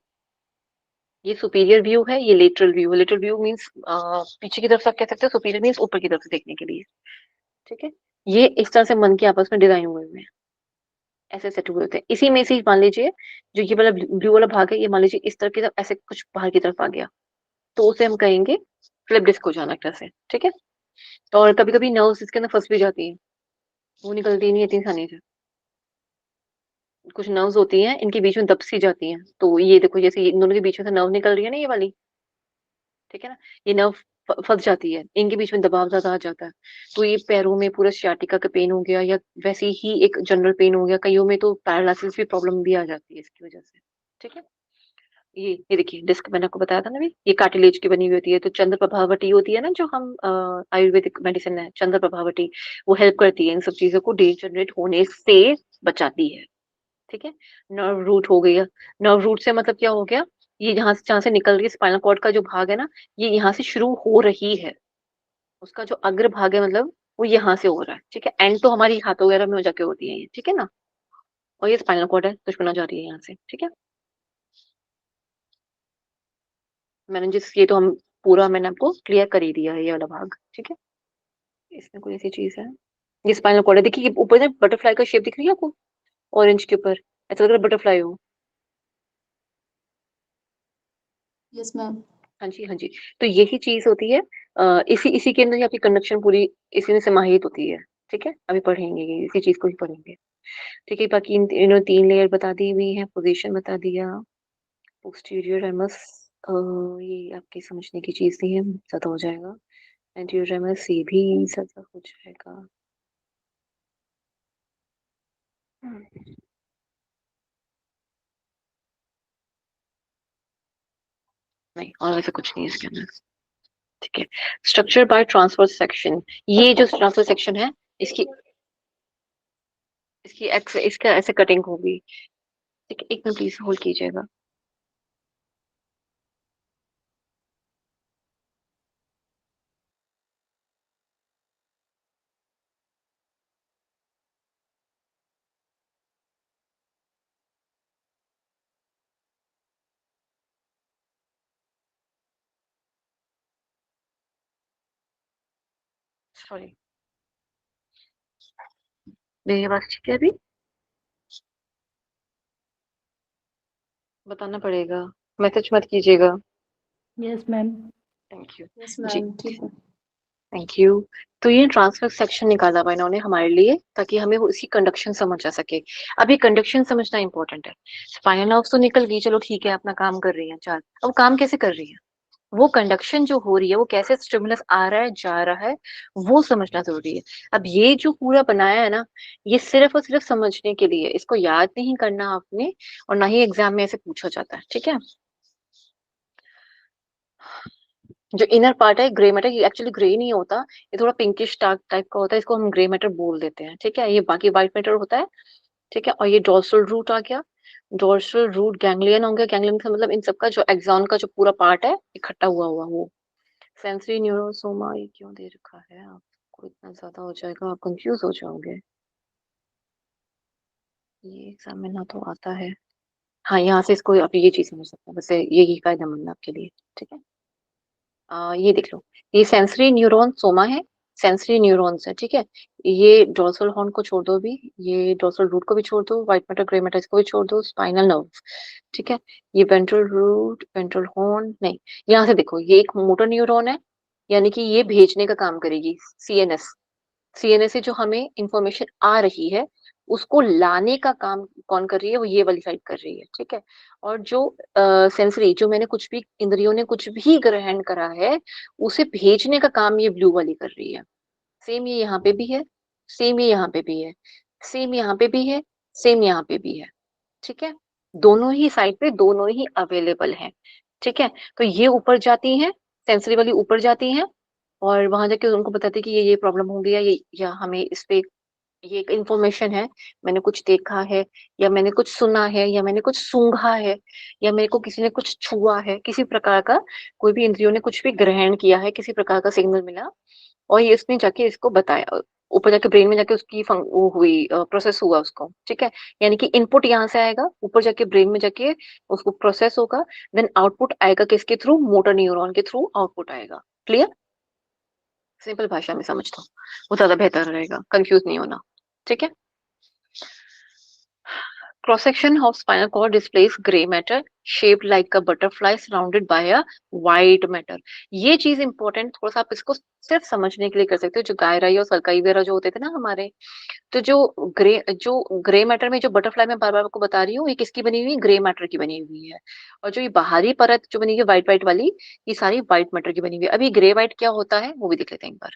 ये सुपीरियर व्यू है, ये लेटरल व्यू है। लेटरल व्यू मीन्स पीछे की तरफ से आप कह सकते हो, सुपीरियर मीन्स ऊपर की तरफ से देखने के लिए। ठीक है, ये इस तरह से मन के आपस में डिजाइन हुए हुए हैं, ऐसे सेट हुए होते हैं। इसी में से मान लीजिए, जो ये वाला ब्लू वाला भाग है, ये मान लीजिए इस तरह की तरफ ऐसे कुछ बाहर की तरफ आ गया, तो उसे हम कहेंगे फ्लिप डिस्क हो जाना, एक तरह से। ठीक है, तो और कभी कभी नर्व्स इसके अंदर फंस भी जाती है, वो निकलती नहीं है इतनी आसानी से। कुछ नर्व्स होती हैं, इनके बीच में दब सी जाती हैं, तो ये देखो, जैसे इन दोनों के बीच में से नर्व निकल रही है ना, ये वाली। ठीक है ना, ये नर्व फंस जाती है, इनके बीच में दबाव ज्यादा आ जाता है, तो ये पैरों में पूरा sciatica का पेन हो गया, या वैसे ही एक जनरल पेन हो गया, कईयों में तो पैरालिसिस भी प्रॉब्लम भी आ जाती है इसकी वजह से। ठीक है, ये देखिए डिस्क मैंने आपको बताया था ना भी, ये कार्टिलेज की बनी हुई होती है। तो चंद्र प्रभावती होती है ना, जो हम आयुर्वेदिक मेडिसिन है, चंद्र प्रभावती, वो हेल्प करती है इन सब चीजों को डीजनरेट होने से बचाती है। ठीक है, नर्व रूट हो गया। नर्व रूट से मतलब क्या हो गया, ये जहां से निकल रही है, स्पाइनल कॉर्ड का जो भाग है ना, ये यहाँ से शुरू हो रही है, उसका जो अग्र भाग है मतलब, वो यहाँ से हो रहा है। ठीक है, एंड तो हमारी हाथ वगैरह में हो जाके होती है ये। ठीक है ना, और ये स्पाइनल कॉर्ड है, दुश्मना जा रही है यहाँ से। ठीक है, मैंने जिस ये तो हम पूरा मैंने आपको क्लियर कर ही दिया है, ये वाला भाग। ठीक है, इसमें कोई ऐसी चीज है, ये स्पाइनल कॉर्ड है। देखिए ये ऊपर से बटरफ्लाई का शेप दिख रही है आपको, ऑरेंज के ऊपर, ऐसा लग रहा है बटरफ्लाई हो। Yes ma'am. हाँ जी, हाँ जी। तो यही चीज होती है, इसी इसी के अंदर ही आपकी कंडक्शन पूरी इसी में समाहित होती है। ठीक है, अभी पढ़ेंगे इसी चीज को ही पढ़ेंगे। ठीक है, बाकी इन्होंने 3 लेयर बता दी हुई है, पोजीशन बता दिया, पोस्टीरियर एमस ये आपके समझने की चीज नहीं है, ज्यादा हो जाएगा। एंटीरियर एमस ये भी ज्यादा हो जाएगा। हम्म, नहीं और वैसे कुछ नहीं है इसके अंदर। ठीक है, स्ट्रक्चर बाय ट्रांसफर सेक्शन, ये जो ट्रांसफर सेक्शन है इसकी इसकी एक्स इसका ऐसे कटिंग होगी। ठीक है, एक मिनट प्लीज होल्ड कीजिएगा। सॉरी, मेरी आवाज ठीक है अभी? बताना पड़ेगा, मैसेज मत कीजिएगा। Yes, ma'am. Thank you. Yes, जी, ma'am. ठीक है। Thank you. तो ये ट्रांसफर सेक्शन निकाला हुआ इन्होंने हमारे लिए ताकि हमें वो इसकी कंडक्शन समझ आ सके। अब ये कंडक्शन समझना इंपॉर्टेंट है। स्पाइनल नर्व्स तो निकल गई, चलो ठीक है, अपना काम कर रही है चार, अब काम कैसे कर रही है, वो कंडक्शन जो हो रही है वो कैसे स्टिमुलस आ रहा है जा रहा है, वो समझना जरूरी है। अब ये जो पूरा बनाया है ना, ये सिर्फ और सिर्फ समझने के लिए, इसको याद नहीं करना आपने, और ना ही एग्जाम में ऐसे पूछा जाता है। ठीक है, जो इनर पार्ट है ग्रे मैटर, ये एक्चुअली ग्रे नहीं होता, ये थोड़ा पिंकिश डार्क टाइप का होता है, इसको हम ग्रे मैटर बोल देते हैं। ठीक है, ये बाकी व्हाइट मैटर होता है। ठीक है, और ये डोर्सल रूट आ गया, डोर्सल रूट गैंग्लियन हो गया, गैंग्लियन का मतलब इन सबका जो एक्सॉन का जो पूरा पार्ट है इकट्ठा हुआ हुआ वो। सेंसरी न्यूरोसोमा, ये क्यों दे रखा है आपको, इतना ज्यादा हो जाएगा, आप कंफ्यूज हो जाओगे। ये एग्जाम में ना तो आता है। हाँ, यहाँ से इसको आप ये चीज समझ सकते हैं, वैसे यही फायदेमंद है आपके लिए। ठीक है, ये देख लो, ये सेंसरी न्यूरॉन सोमा है, सेंसरी न्यूरॉन्स है। ठीक है, ये डोर्सल हॉर्न को छोड़ दो अभी, ये डोर्सल रूट को भी छोड़ दो, व्हाइट मैटर ग्रे मैटर इसको भी छोड़ दो, स्पाइनल नर्व। ठीक है, ये वेंट्रल रूट वेंट्रल हॉर्न नहीं, यहाँ से देखो ये एक मोटर न्यूरॉन है, यानी कि ये भेजने का काम करेगी, सीएनएस। सीएनएस से जो हमें इंफॉर्मेशन आ रही है उसको लाने का काम कौन कर रही है, वो ये वाली साइड कर रही है। ठीक है, और जो सेंसरी, जो मैंने कुछ भी इंद्रियों ने कुछ भी ग्रहण करा है उसे भेजने का काम ये ब्लू वाली कर रही है। सेम ये यहाँ पे भी है, सेम ये यहाँ पे भी है, सेम यहाँ पे भी है, सेम यहाँ पे भी है। ठीक है, दोनों ही साइड पे दोनों ही अवेलेबल हैं। ठीक है, तो ये ऊपर जाती हैं, सेंसरी वाली ऊपर जाती हैं, और वहां जाके उनको बताते हैं कि ये प्रॉब्लम हो गया, ये या हमें इस पे ये एक इंफॉर्मेशन है, मैंने कुछ देखा है, या मैंने कुछ सुना है, या मैंने कुछ सूंघा है, या मेरे को किसी ने कुछ छुआ है, किसी प्रकार का कोई भी इंद्रियों ने कुछ भी ग्रहण किया है, किसी प्रकार का सिग्नल मिला, और ये इसने जाके इसको बताया, ऊपर जाके ब्रेन में जाके उसकी वो हुई, प्रोसेस हुआ उसको। ठीक है, यानी कि इनपुट यहाँ से आएगा, ऊपर जाके ब्रेन में जाके उसको प्रोसेस होगा, देन आउटपुट आएगा किसके थ्रू, मोटर न्यूरॉन के थ्रू आउटपुट आएगा। क्लियर? सिंपल भाषा में समझ लो, वो ज्यादा बेहतर रहेगा, कंफ्यूज नहीं होना। ठीक है, cross section of spinal cord displays gray matter shaped like a butterfly surrounded by a white matter। ये चीज इंपॉर्टेंट, थोड़ा सा आप इसको सिर्फ समझने के लिए कर सकते हो, जो गायराई और सरकाई वगैरह जो होते थे ना हमारे, तो जो ग्रे मैटर में जो बटरफ्लाई में बार बार आपको बता रही हूँ, ये किसकी बनी हुई है, ग्रे मैटर की बनी हुई है। और जो ये बाहरी परत जो बनी हुई है व्हाइट व्हाइट वाली, ये सारी व्हाइट मैटर की बनी हुई है। अभी ग्रे व्हाइट क्या होता है वो भी देख लेते हैं एक बार।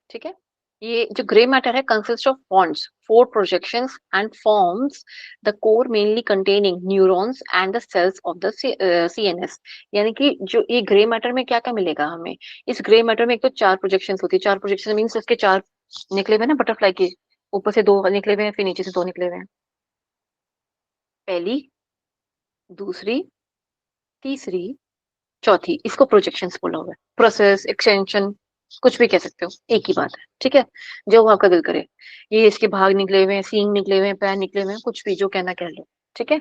ठीक है, ये जो ग्रे मैटर है consist of ponds, four projections and forms the core mainly containing neurons and the cells of the CNS. यानी कि जो ये ग्रे मैटर में क्या क्या मिलेगा हमें, इस ग्रे मैटर में एक तो चार प्रोजेक्शंस होती है, चार प्रोजेक्शन मीन्स इसके चार निकले हुए ना बटरफ्लाई के, ऊपर से दो निकले हुए हैं, फिर नीचे से दो निकले हुए हैं। पहली, दूसरी, तीसरी, चौथी, इसको प्रोजेक्शंस बोला हुआ है। प्रोसेस, एक्सटेंशन, कुछ भी कह सकते हो, एक ही बात है। ठीक है, जो आपका दिल करे, ये इसके भाग निकले हुए हैं, सींग निकले हुए हैं, पैर निकले हुए हैं, कुछ भी जो कहना कह लो। ठीक है,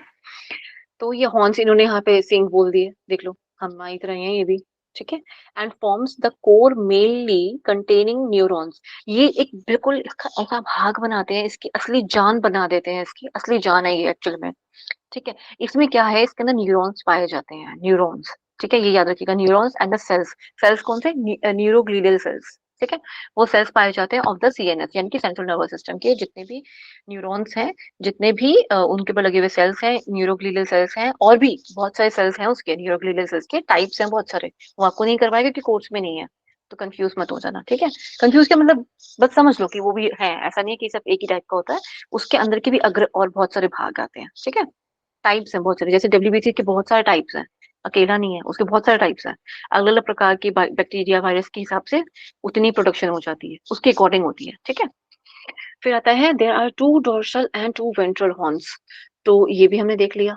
तो ये हॉर्न्स इन्होंने यहाँ पे सींग बोल दिए, देख लो हमारी तरह ही है ये भी। ठीक है, and forms the core mainly containing neurons. ये एक बिल्कुल इसका ऐसा भाग बनाते हैं, इसकी असली जान बना देते हैं, इसकी असली जान है ये एक्चुअल में। ठीक है, इसमें क्या है, इसके अंदर न्यूरॉन्स पाए जाते हैं, न्यूरॉन्स। ठीक है, ये याद रखिएगा, neurons and the cells. Cells कौन से, न्यूरोग्लियल सेल्स। ठीक है। वो सेल्स पाए जाते हैं ऑफ द CNS यानी कि सेंट्रल नर्वस सिस्टम के जितने भी न्यूरॉन्स हैं, जितने भी उनके ऊपर लगे हुए सेल्स हैं, न्यूरोग्लियल सेल्स हैं, और भी बहुत सारे सेल्स हैं उसके न्यूरोग्लियल सेल्स के टाइप्स हैं बहुत सारे। वो आपको नहीं करवाएगा क्योंकि कोर्स में नहीं है, तो कंफ्यूज मत हो जाना, ठीक है। कंफ्यूज क्या मतलब, बस समझ लो कि वो भी है, ऐसा नहीं है कि सब एक ही टाइप का होता है, उसके अंदर के भी अग्र और बहुत सारे भाग आते हैं, ठीक है। टाइप्स हैं बहुत सारे, जैसे WBC के बहुत सारे टाइप्स हैं, अकेला नहीं है, उसके बहुत सारे टाइप्स हैं। अलग अलग प्रकार की बैक्टीरिया वायरस के हिसाब से उतनी प्रोडक्शन हो जाती है, उसके अकॉर्डिंग होती है, ठीक है। फिर आता है there are 2 dorsal and 2 ventral horns. तो ये भी हमने देख लिया,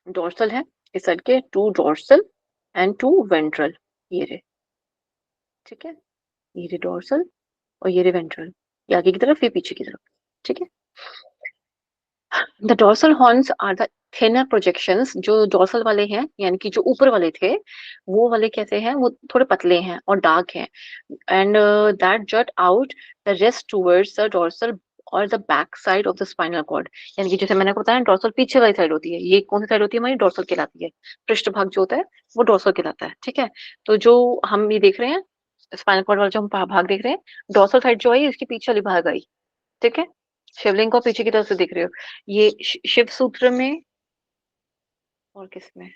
डोर्सल है इस साइड के 2 डोर्सल एंड 2 वेंट्रल, ये रे, ठीक है। ये रे डोर्सल और ये रे वेंट्रल, ये आगे की तरफ, ये पीछे की तरफ, ठीक है। The dorsal horns are the thinner projections, जो डोर्सल वाले हैं यानी कि जो ऊपर वाले थे, वो वाले कैसे हैं, वो थोड़े पतले हैं और डार्क हैं, and that jut out the rest towards the dorsal और the back side of the spinal cord. यानी कि जैसे मैंने आपको बताया डोर्सल पीछे वाली साइड होती है, ये कौन सी साइड होती है हमारी, डोर्सल कहलाती है। पृष्ठ भाग जो होता है वो डोर्सल कहलाता है, ठीक है। तो जो हम ये देख रहे हैं स्पाइनल कॉर्ड वाला जो हम भाग देख रहे हैं, डोर्सल साइड जो है इसकी पीछे वाली भाग आई, ठीक है। शिवलिंग को पीछे की तरफ से दिख रहे हो, ये शिव सूत्र में और किसमें,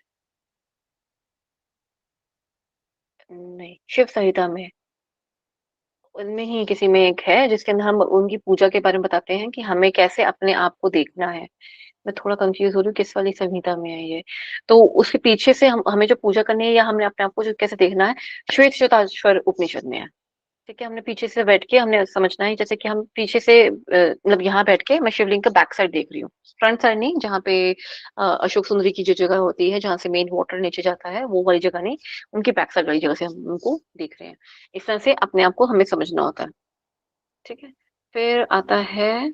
नहीं शिव संहिता में, उनमें ही किसी में एक है जिसके अंदर हम उनकी पूजा के बारे में बताते हैं कि हमें कैसे अपने आप को देखना है। मैं थोड़ा कंफ्यूज हो रही हूँ किस वाली संहिता में है ये। तो उसके पीछे से हम हमें जो पूजा करनी है या हमने अपने आप को जो कैसे देखना है, श्वेत श्वेताश्वर उपनिषद में है, ठीक है। हमने पीछे से बैठ के हमने समझना है, जैसे कि हम पीछे से मतलब यहाँ बैठ के मैं शिवलिंग का बैक साइड देख रही हूँ, फ्रंट साइड नहीं, जहाँ पे अशोक सुंदरी की जो जगह होती है जहाँ से मेन वाटर नीचे जाता है वो वाली जगह नहीं, उनकी बैक साइड वाली जगह से हम उनको देख रहे हैं। इस तरह से अपने आप को हमें समझना होता है, ठीक है। फिर आता है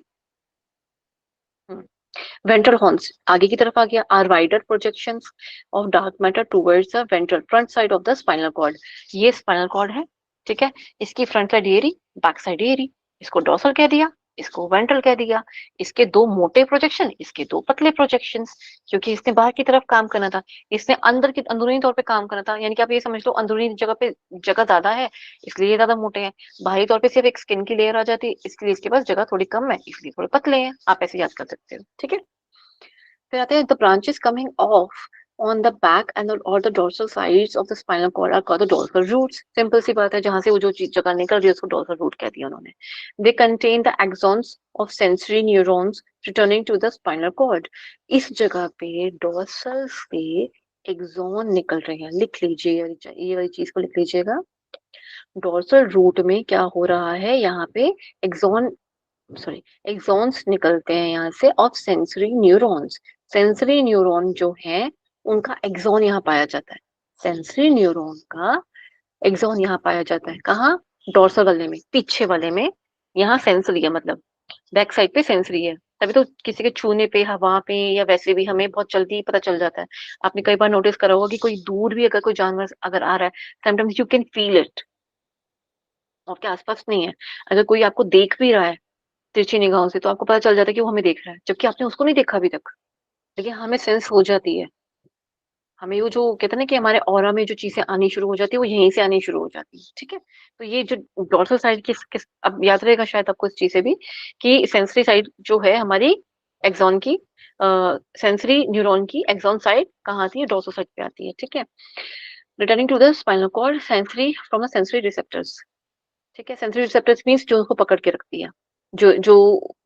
वेंट्रल हॉर्न्स, आगे की तरफ आ गया, are wider projections of dark matter towards the ventral front side of the spinal cord. ये स्पाइनल कॉर्ड है, ठीक है। इसकी फ्रंट साइड ये रही, बैक साइड ये रही, इसको डोर्सल कह दिया, इसको वेंट्रल कह दिया। इसके दो मोटे प्रोजेक्शन, इसके दो पतले प्रोजेक्शंस, क्योंकि इसने बाहर की तरफ काम करना था, इसने अंदर की अंदरूनी तौर पे काम करना था, यानी कि आप ये समझ लो अंदरूनी जगह पे जगह ज्यादा है इसलिए ये ज्यादा मोटे हैं, बाहरी तौर पे सिर्फ एक स्किन की लेयर आ जाती है इसलिए इसके पास जगह थोड़ी कम है इसलिए थोड़े पतले हैं, आप ऐसे याद कर सकते हो, ठीक है। फिर आते हैं the branches coming off on the back end और the dorsal sides of the spinal cord are called the dorsal roots. Simple सी बात है, जहां से वो जो चीज जगह निकल रही है उसको डोर्सल रूट कह दिया उन्होंने। They contain the axons of sensory neurons returning to the spinal cord. इस जगह पे डोर्सल से एक्सॉन निकल रहे हैं, लिख लीजिए ये वाली चीज को लिख लीजिएगा। डोर्सल रूट में क्या हो रहा है, यहाँ पे एक्सॉन, सॉरी, एक्सॉन्स निकलते हैं यहाँ से of sensory neurons. Sensory neuron जो है उनका एक्सॉन यहाँ पाया जाता है, सेंसरी न्यूरॉन का एक्सॉन यहाँ पाया जाता है, कहाँ, डोर्सल वाले में, पीछे वाले में। यहाँ सेंसरी है मतलब बैक साइड पे सेंसरी है, तभी तो किसी के छूने पे, हवा पे या वैसे भी हमें बहुत जल्दी पता चल जाता है। आपने कई बार नोटिस करा होगा कि कोई दूर भी अगर कोई जानवर अगर आ रहा है, sometimes you can feel it, आपके आसपास नहीं है, अगर कोई आपको देख भी रहा है तिरछी निगाहों से तो आपको पता चल जाता है कि वो हमें देख रहा है, जबकि आपने उसको नहीं देखा अभी तक, लेकिन हमें सेंस हो जाती है। हमें वो जो कहते हैं ना कि हमारे ऑरा में जो चीजें आनी शुरू हो जाती है वो यहीं से आनी शुरू हो जाती है, ठीक है। तो ये जो डोर्सल साइड किस अब याद रहेगा शायद आपको इस चीज से भी, कि सेंसरी साइड जो है हमारी एक्सॉन की, सेंसरी न्यूरॉन की एक्सॉन साइड कहाँ आती है, डोर्सल साइड पे आती है, ठीक है। Returning to the spinal cord sensory from the sensory receptors, ठीक है। सेंसरी रिसेप्टर्स मींस जो उसको पकड़ के रखती है, जो जो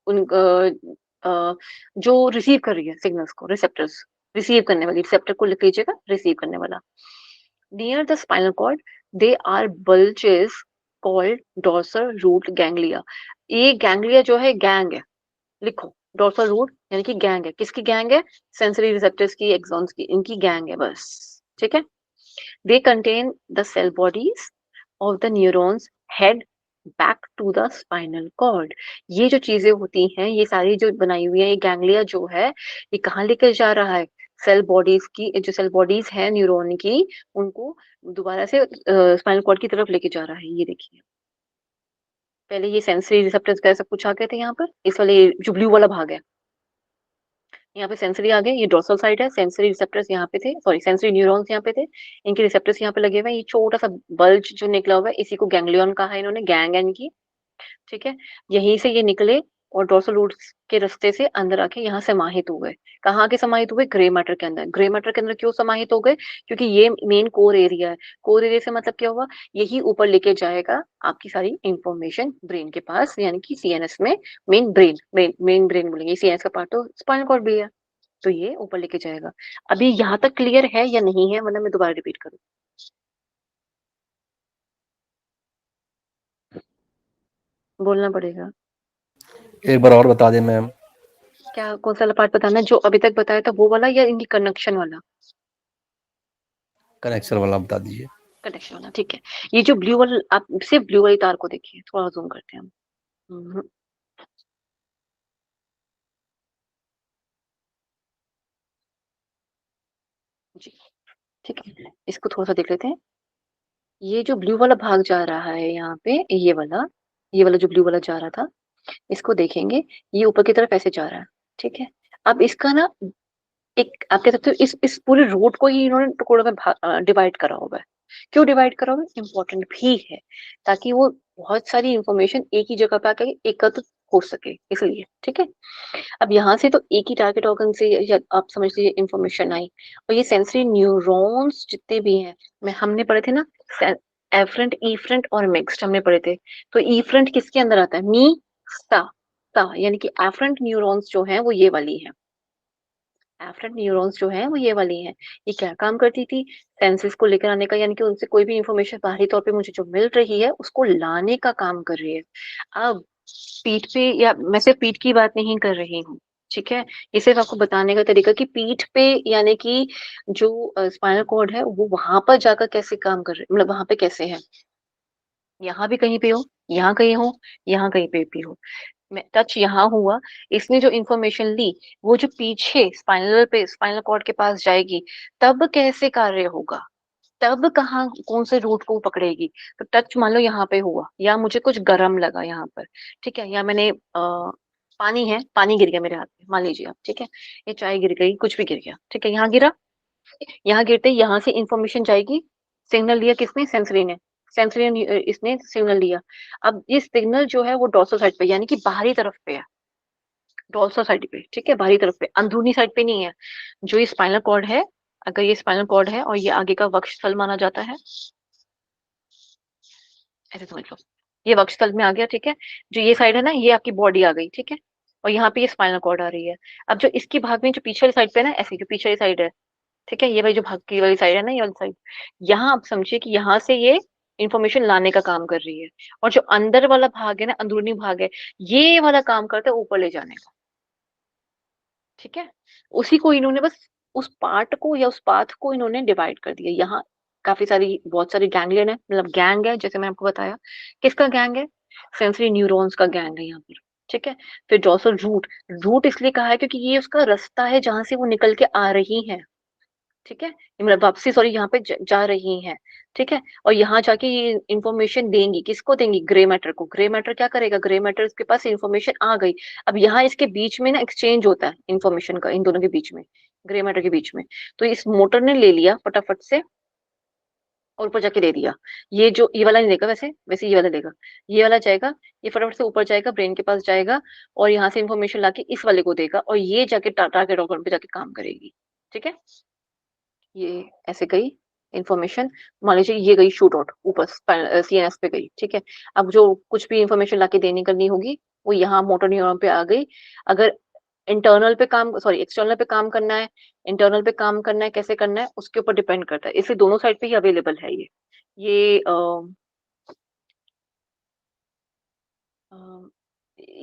उन जो रिसीव कर रही है सिग्नल्स को, रिसेप्टर्स, रिसीव करने वाली, रिसेप्टर को लिख लीजिएगा, रिसीव करने वाला। Near the spinal cord they are bulges called dorsal root ganglia. ये गैंग्लिया जो है गैंग है, लिखो, डोर्सल रूट यानी कि गैंग है, किसकी गैंग है, सेंसरी रिसेप्टर्स की, एक्सॉन्स की, इनकी गैंग है बस, ठीक है। They contain the cell bodies of the neurons head back to the spinal cord. ये जो चीजें होती हैं, ये सारी जो बनाई हुई है, ये गैंग्लिया जो है, ये कहाँ लेकर जा रहा है, सेल बॉडीज की, जो सेल बॉडीज है न्यूरॉन की, उनको दोबारा से स्पाइनल कॉर्ड की तरफ लेके जा रहा है। ये देखिए, पहले ये सेंसरी रिसेप्टर्स का सब कुछ आ गए थे यहाँ पर, इस वाले जो ब्लू वाला भाग है, यहाँ पे सेंसरी आ गए, ये डोर्सल साइड है, सेंसरी रिसेप्टर्स यहाँ पे थे, सॉरी सेंसरी न्यूरॉन्स यहाँ पे थे, इनके रिसेप्टर्स यहाँ पे लगे हुए हैं। ये छोटा सा बल्ज जो निकला हुआ है इसी को गैंग्लियन कहा है इन्होंने, गैंग है इनकी, ठीक है। यहीं से ये निकले और डोर्सल रूट्स के रास्ते से अंदर आके यहाँ समाहित हो गए। कहाँ आके समाहित हुए? ग्रे मैटर के अंदर। ग्रे मैटर के अंदर क्यों समाहित हो गए? क्योंकि ये मेन कोर एरिया है। कोर एरिया से मतलब क्या हुआ? यही ऊपर लेके जाएगा आपकी सारी इंफॉर्मेशन ब्रेन के पास, यानी कि सीएनएस में। मेन ब्रेन बोलेंगे, सीएनएस का पार्ट तो स्पाइनल कॉर्ड भी है, तो ये ऊपर लेके जाएगा। अभी यहाँ तक क्लियर है या नहीं है, वरना मैं दोबारा रिपीट करूँ? बोलना पड़ेगा। एक बार और बता दें मैम। क्या कौन सा पार्ट बताना है? जो अभी तक बताया था वो वाला या इनकी कनेक्शन वाला? कनेक्शन वाला बता दीजिए। कनेक्शन वाला, ठीक है। ये जो ब्लू वाला, आप सिर्फ ब्लू वाली तार को देखिए, थोड़ा जूम करते हैं हम। हम्म, जी, ठीक है, इसको थोड़ा सा देख लेते हैं। ये जो ब्लू वाला भाग जा रहा है यहाँ पे, ये वाला जो ब्लू वाला जा रहा था, इसको देखेंगे, ये ऊपर की तरफ ऐसे जा रहा है, ठीक है। अब इसका ना एक, आप कह सकते हो इस पूरे रोड को ही इन्होंने टुकड़ों में डिवाइड करा हुआ है। क्यों डिवाइड करा हुआ है? इम्पोर्टेंट भी है, ताकि वो बहुत सारी इंफॉर्मेशन एक ही जगह पे आकर एकत्र हो सके, इसलिए, ठीक है। अब यहाँ से तो एक ही टारगेट ऑर्गन से, या आप समझ लीजिए, इंफॉर्मेशन आई, और ये सेंसरी न्यूरॉन्स जितने भी हैं, मैं हमने पढ़े थे ना, एफरेंट, ईफरेंट और मिक्स्ड हमने पढ़े थे। तो ईफरेंट किसके अंदर आता है? मी सा सा, यानी कि एफरेंट न्यूरॉन्स जो है वो ये वाली है। एफरेंट न्यूरॉन्स जो है वो ये वाली हैं। ये क्या काम करती थी? सेंसेस को लेकर आने का, यानी कि उनसे कोई भी इंफॉर्मेशन बाहरी तौर पे मुझे जो मिल रही है उसको लाने का काम कर रही है। अब पीठ पे, या मैं सिर्फ पीठ की बात नहीं कर रही हूँ, ठीक है, ये सिर्फ आपको बताने का तरीका कि पीठ पे, यानी कि जो स्पाइनल कॉर्ड है वो वहां पर जाकर कैसे काम कर रहे, मतलब वहां पे कैसे है। यहाँ भी कहीं पे हो, यहाँ कहीं हो, यहाँ कहीं पे भी हो, मैं टच यहाँ हुआ, इसने जो इंफॉर्मेशन ली वो जो पीछे स्पाइनल कॉर्ड के पास जाएगी, तब कैसे कार्य होगा, तब कहाँ कौन से रूट को पकड़ेगी। तो टच मान लो यहाँ पे हुआ, या मुझे कुछ गर्म लगा यहाँ पर, ठीक है, या मैंने पानी है, पानी गिर गया मेरे हाथ में, मान लीजिए आप, ठीक है, ये चाय गिर गई, कुछ भी गिर गया, ठीक है, यहाँ गिरा, यहाँ गिरते ही यहाँ से इंफॉर्मेशन जाएगी। सिग्नल लिया किसने? सेंसरी ने। सेंसरी ने इसने सिग्नल लिया। अब ये सिग्नल जो है वो डोर्सल साइड पे, यानी कि बाहरी तरफ पे है, डोर्सल साइड पे, ठीक है, बाहरी तरफ पे, अंदरूनी साइड पे नहीं है। जो ये स्पाइनल कॉर्ड है, अगर ये स्पाइनल कॉर्ड है और ये आगे का वक्षस्थल माना जाता है, ऐसे समझ लो, ये वक्षस्थल में आ गया, ठीक है। जो ये साइड है ना, ये आपकी बॉडी आ गई, ठीक है, और यहाँ पे ये स्पाइनल कॉर्ड आ रही है। अब जो इसकी भाग में जो पीछे वाली साइड पे ना, ऐसे जो पीछे वाली साइड है, ठीक है, ये वाली जो भाग की वाली साइड है ना, ये वाली साइड, यहाँ आप समझिए कि यहाँ से ये इंफॉर्मेशन लाने का काम कर रही है, और जो अंदर वाला भाग है ना, अंदरूनी भाग है, ये वाला काम करता है ऊपर ले जाने का, ठीक है। उसी को इन्होंने बस, उस पार्ट को या उस पाथ को इन्होंने डिवाइड कर दिया। यहाँ काफी सारी, बहुत सारी गैंग्लियन है, मतलब गैंग है, जैसे मैंने आपको बताया। किसका गैंग है? सेंसरी न्यूरॉन्स का गैंग है यहाँ पर, ठीक है। फिर डोर्सल रूट, रूट इसलिए कहा है क्योंकि ये उसका रास्ता है जहां से वो निकल के आ रही है, ठीक है, ये मतलब वापसी, सॉरी, यहाँ पे जा रही हैं, ठीक है। और यहाँ जाके ये इंफॉर्मेशन देंगी, किसको देंगी? ग्रे मैटर को। ग्रे मैटर क्या करेगा? ग्रे मैटर के पास इंफॉर्मेशन आ गई, अब यहाँ इसके बीच में ना एक्सचेंज होता है इंफॉर्मेशन का, इन दोनों के बीच में, ग्रे मैटर के बीच में। तो इस मोटर ने ले लिया फटाफट से और ऊपर जाके दे दिया। ये जो, ये वाला नहीं देगा, वैसे वैसे ये वाला देगा, ये वाला जाएगा, ये फटाफट से ऊपर जाएगा, ब्रेन के पास जाएगा, और यहाँ से इंफॉर्मेशन लाके इस वाले को देगा, और ये जाके टारगेट ऑर्गन पे जाके काम करेगी, ठीक है। ये ऐसे गई इंफॉर्मेशन, मान लीजिए ये गई शूट आउट ऊपर सीएनएस पे गई, ठीक है। अब जो कुछ भी इंफॉर्मेशन लाके देनी करनी होगी वो यहाँ मोटर न्यूरॉन पे आ गई। अगर इंटरनल पे काम, सॉरी, एक्सटर्नल पे काम करना है, इंटरनल पे काम करना है, कैसे करना है उसके ऊपर डिपेंड करता है, इसलिए दोनों साइड पे ही अवेलेबल है ये अ,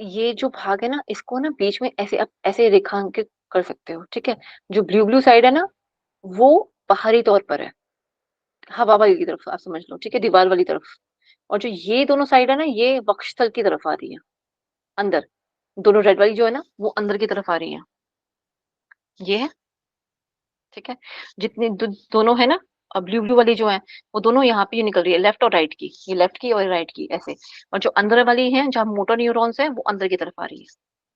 ये जो भाग है ना, इसको ना बीच में ऐसे आप ऐसे रेखांकित कर सकते हो, ठीक है। जो ब्लू ब्लू साइड है ना, वो बाहरी तौर पर है, हवा वाली की तरफ आप समझ लो, ठीक है, दीवार वाली तरफ। और जो ये दोनों साइड है ना, ये वक्षस्थल की तरफ आ रही है, अंदर। दोनों रेड वाली जो है ना, वो अंदर की तरफ आ रही है, ये है, ठीक है। जितनी दोनों है ना, और ब्लू ब्लू वाली जो है, वो दोनों यहाँ पे ये निकल रही है, लेफ्ट और राइट की, ये लेफ्ट की और राइट की, ऐसे। और जो अंदर वाली है, जहाँ मोटर न्यूरॉन्स है, वो अंदर की तरफ आ रही है,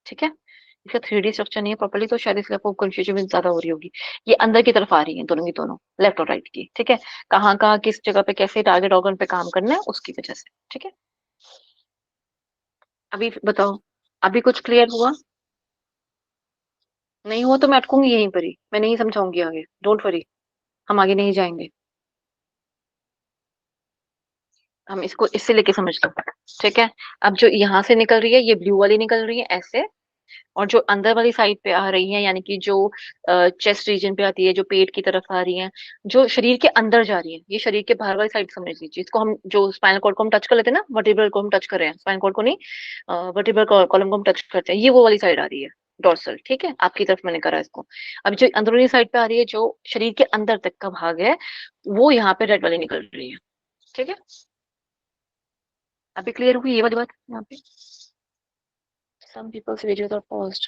ठीक है। इसका 3D स्ट्रक्चर नहीं है प्रॉपर्ली, तो शायद इसलिए आपको कंफ्यूजन ज्यादा हो रही होगी। ये अंदर की तरफ आ रही है दोनों की दोनों, लेफ्ट और राइट की, ठीक है। कहाँ कहाँ किस जगह पे कैसे टारगेट ऑर्गन पे काम करना है उसकी वजह से, ठीक है। अभी बताओ, अभी कुछ क्लियर हुआ? नहीं हुआ तो मैं अटकूंगी यहीं पर ही, मैं नहीं समझाऊंगी आगे, डोंट वरी, हम आगे नहीं जाएंगे। हम इसको इससे लेके समझ लो, ठीक है। अब जो यहाँ से निकल रही है ये ब्लू वाली निकल रही है ऐसे, और जो अंदर वाली साइड पे आ रही है यानी कि जो चेस्ट रीजन पे आती है, जो पेट की तरफ आ रही है, जो शरीर के अंदर जा रही है, ये शरीर के बाहर वाली साइड समझ लीजिए। इसको हम जो स्पाइनल कॉर्ड को हम टच कर लेते हैं ना, वर्टिब्रल को हम टच कर रहे हैं, स्पाइनल कॉर्ड को नहीं, वर्टिब्रल कॉलम को हम टच करते हैं, ये वो वाली साइड आ रही है, डोर्सल, ठीक है। आपकी तरफ मैंने करा इसको। अब जो अंदरूनी साइड पे आ रही है, जो शरीर के अंदर तक का भाग है, वो यहाँ पे रेड वाली निकल रही है, ठीक है। अभी क्लियर हुई ये वाली बात यहाँ पे? Some people's videos are paused.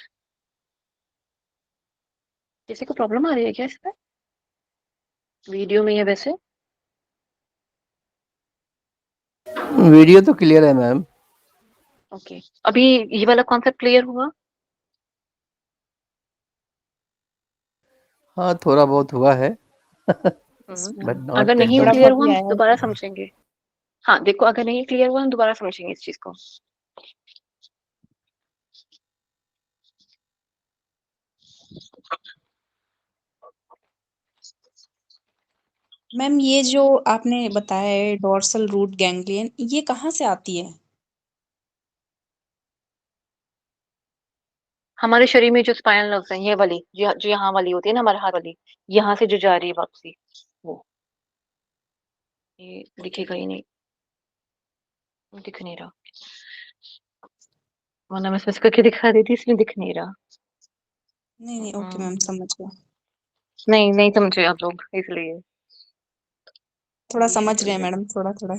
किसी को प्रॉब्लम आ रही है क्या इसमें? वीडियो में है वैसे? वीडियो तो क्लियर है मैम। ओके, अभी ये वाला कॉन्सेप्ट क्लियर हुआ? हाँ थोड़ा बहुत हुआ है Yes, बट ma'am. अगर नॉट नहीं एकदम। थोड़ा क्लियर बहुत हुआ ही हम आया है दोबारा समझ। समझेंगे। हाँ देखो, अगर नहीं क्लियर हुआ हम दोबारा समझेंगे इस चीज को। मैम ये जो आपने बताया है डोर्सल रूट गैंग्लियन, ये कहाँ से आती है? हमारे शरीर में जो स्पाइनल नर्व्स हैं, ये वाली जो यहाँ वाली होती है ना, हमारे हाथ वाली, यहाँ से जो जा रही है वापसी, वो, ये दिखेगा ही नहीं, दिख नहीं रहा, वरना मैं स्पेस करके दिखा रही थी, इसमें दिख नहीं रहा। नहीं नहीं, ओके मैम, समझ गया। नहीं नहीं समझे आप लोग, इसलिए थोड़ा ये समझ शायद रहे हैं दिख मैडम, थोड़ा थोड़ा।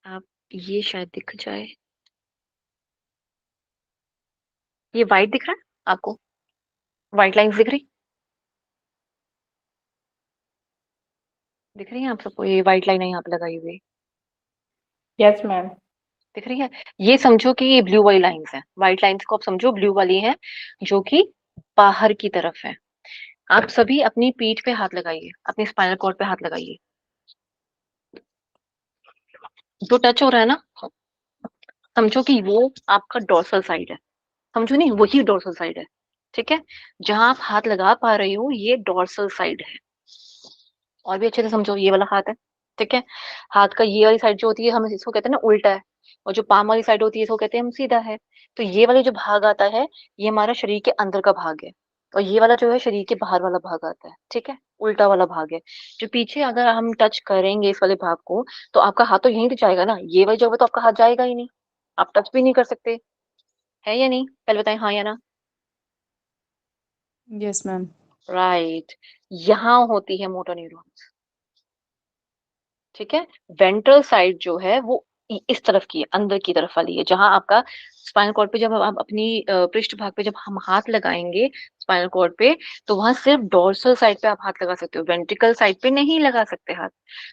आप, ये शायद दिख जाए। ये वाइट दिख रहा है आपको? व्हाइट लाइंस दिख रही है आप सबको? ये व्हाइट लाइन है यहाँ पे लगाई हुई, यस मैम। दिख रही है? ये समझो कि ये ब्लू वाली लाइंस है, व्हाइट लाइंस को आप समझो ब्लू वाली है, जो कि बाहर की तरफ है। आप सभी अपनी पीठ पे हाथ लगाइए, अपने स्पाइनल कॉर्ड पे हाथ लगाइए। जो टच हो रहा है ना, समझो कि वो आपका डोर्सल साइड है, समझो नहीं, वही डोर्सल साइड है, ठीक है। जहां आप हाथ लगा पा रही हो ये डोर्सल साइड है। और भी अच्छे से समझो, ये वाला हाथ है, ठीक है। हाथ का ये वाली साइड जो होती है हम इसको कहते हैं ना उल्टा है, और जो पाम वाली साइड होती है इसको कहते हैं हम सीधा है। तो ये वाले जो भाग आता है, ये हमारा शरीर के अंदर का भाग है, और ये वाला जो है शरीर के बाहर वाला भाग आता है, ठीक है, उल्टा वाला भाग है। जो पीछे अगर हम टच करेंगे इस वाले भाग को, तो आपका हाथ तो यहीं तो जाएगा ना, ये वाली जगह तो आपका हाथ जाएगा ही नहीं, आप टच भी नहीं कर सकते, है या नहीं? पहले बताएं हाँ या ना। Yes ma'am. राइट, यहाँ होती है मोटर न्यूरॉन, ठीक है। वेंट्रल साइड जो है वो इस तरफ की है, अंदर की तरफ वाली है, जहां आपका स्पाइनल कॉर्ड पे जब आप अपनी पृष्ठ भाग पे जब हम हाथ लगाएंगे स्पाइनल कॉर्ड पे, तो वहां सिर्फ डोर्सल साइड पे आप हाथ लगा सकते हो, वेंट्रिकल साइड पे नहीं लगा सकते हाथ।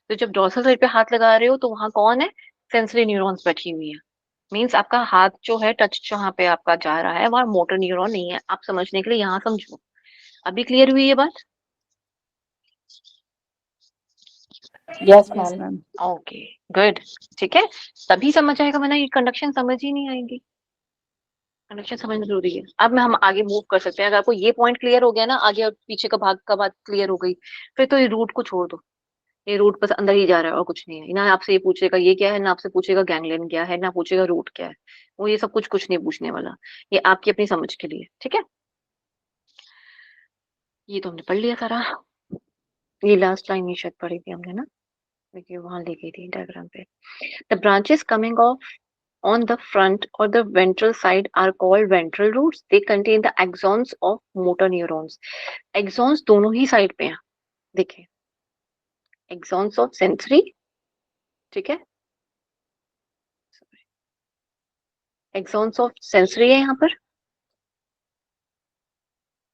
तो जब डोर्सल साइड पे हाथ लगा रहे हो तो वहां कौन है? सेंसरी न्यूरॉन्स बैठी हुई है। मीन्स आपका हाथ जो है, टच जहाँ पे आपका जा रहा है वहां मोटर न्यूरॉन नहीं है। आप समझने के लिए यहाँ समझो। अभी क्लियर हुई ये बात? Yes yes ma'am. Ma'am. Okay, good, ठीक है। तभी समझ आएगा, वरना ये कंडक्शन समझ ही नहीं आएगी। कंडक्शन समझना जरूरी है। अब मैं हम आगे मूव कर सकते हैं, अगर आपको ये पॉइंट क्लियर हो गया ना, आगे और पीछे का भाग का बात क्लियर हो गई, फिर तो ये रूट को छोड़ दो। ये रूट बस अंदर ही जा रहा है और कुछ नहीं है ना। आपसे ये पूछेगा ये क्या है, ना आपसे पूछेगा गैंग्लियन क्या है, ना पूछेगा रूट क्या है। वो ये सब कुछ कुछ नहीं पूछने वाला। ये आपकी अपनी समझ के लिए, ठीक है। ये तो हमने पढ़ लिया सारा। ये लास्ट लाइन ये शायद पढ़ी थी हमने ना, देखिए वहां ले गई थी डायग्राम पे। The branches coming of on the front or the ventral side are called ventral roots. They contain the axons of motor neurons. Axons दोनों ही साइड पे हैं, देखिए, axons of sensory, ठीक है, axons of sensory है यहाँ पर,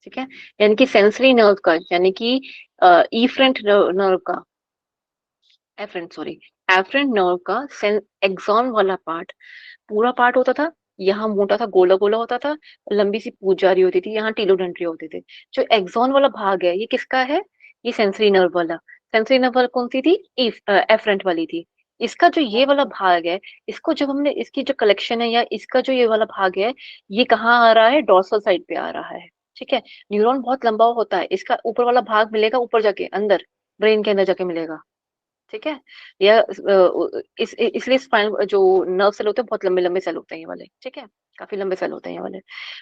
ठीक है। यानी कि सेंसरी नर्व का, यानी कि इफरेंट नर्व का, एफरेंट सॉरी, एफरेंट नर्व का एक्सॉन वाला पार्ट, पूरा पार्ट होता था यहाँ मोटा सा गोला गोला होता था, लंबी सी पूंछ जा रही होती थी, यहाँ टीलोडेंड्रिया होते थे। जो एक्सॉन वाला भाग है ये किसका है? ये सेंसरी नर्व वाला। सेंसरी नर्व वाला कौन सी थी? एफरेंट वाली थी। इसका जो ये वाला भाग है, इसको जब हमने इसकी जो कलेक्शन है या इसका जो ये वाला भाग है, ये कहाँ आ रहा है? डोर्सल साइड पे आ रहा है। ठीक है, न्यूरॉन बहुत लंबा होता है, इसका ऊपर वाला भाग मिलेगा ऊपर जाके अंदर, ब्रेन के अंदर जाके मिलेगा। ठीक है, या इसलिए स्पाइनल जो नर्व सेल होते हैं बहुत लंबे लंबे सेल होते हैं ये वाले। ठीक है, काफी लंबे सेल होते हैं ये वाले।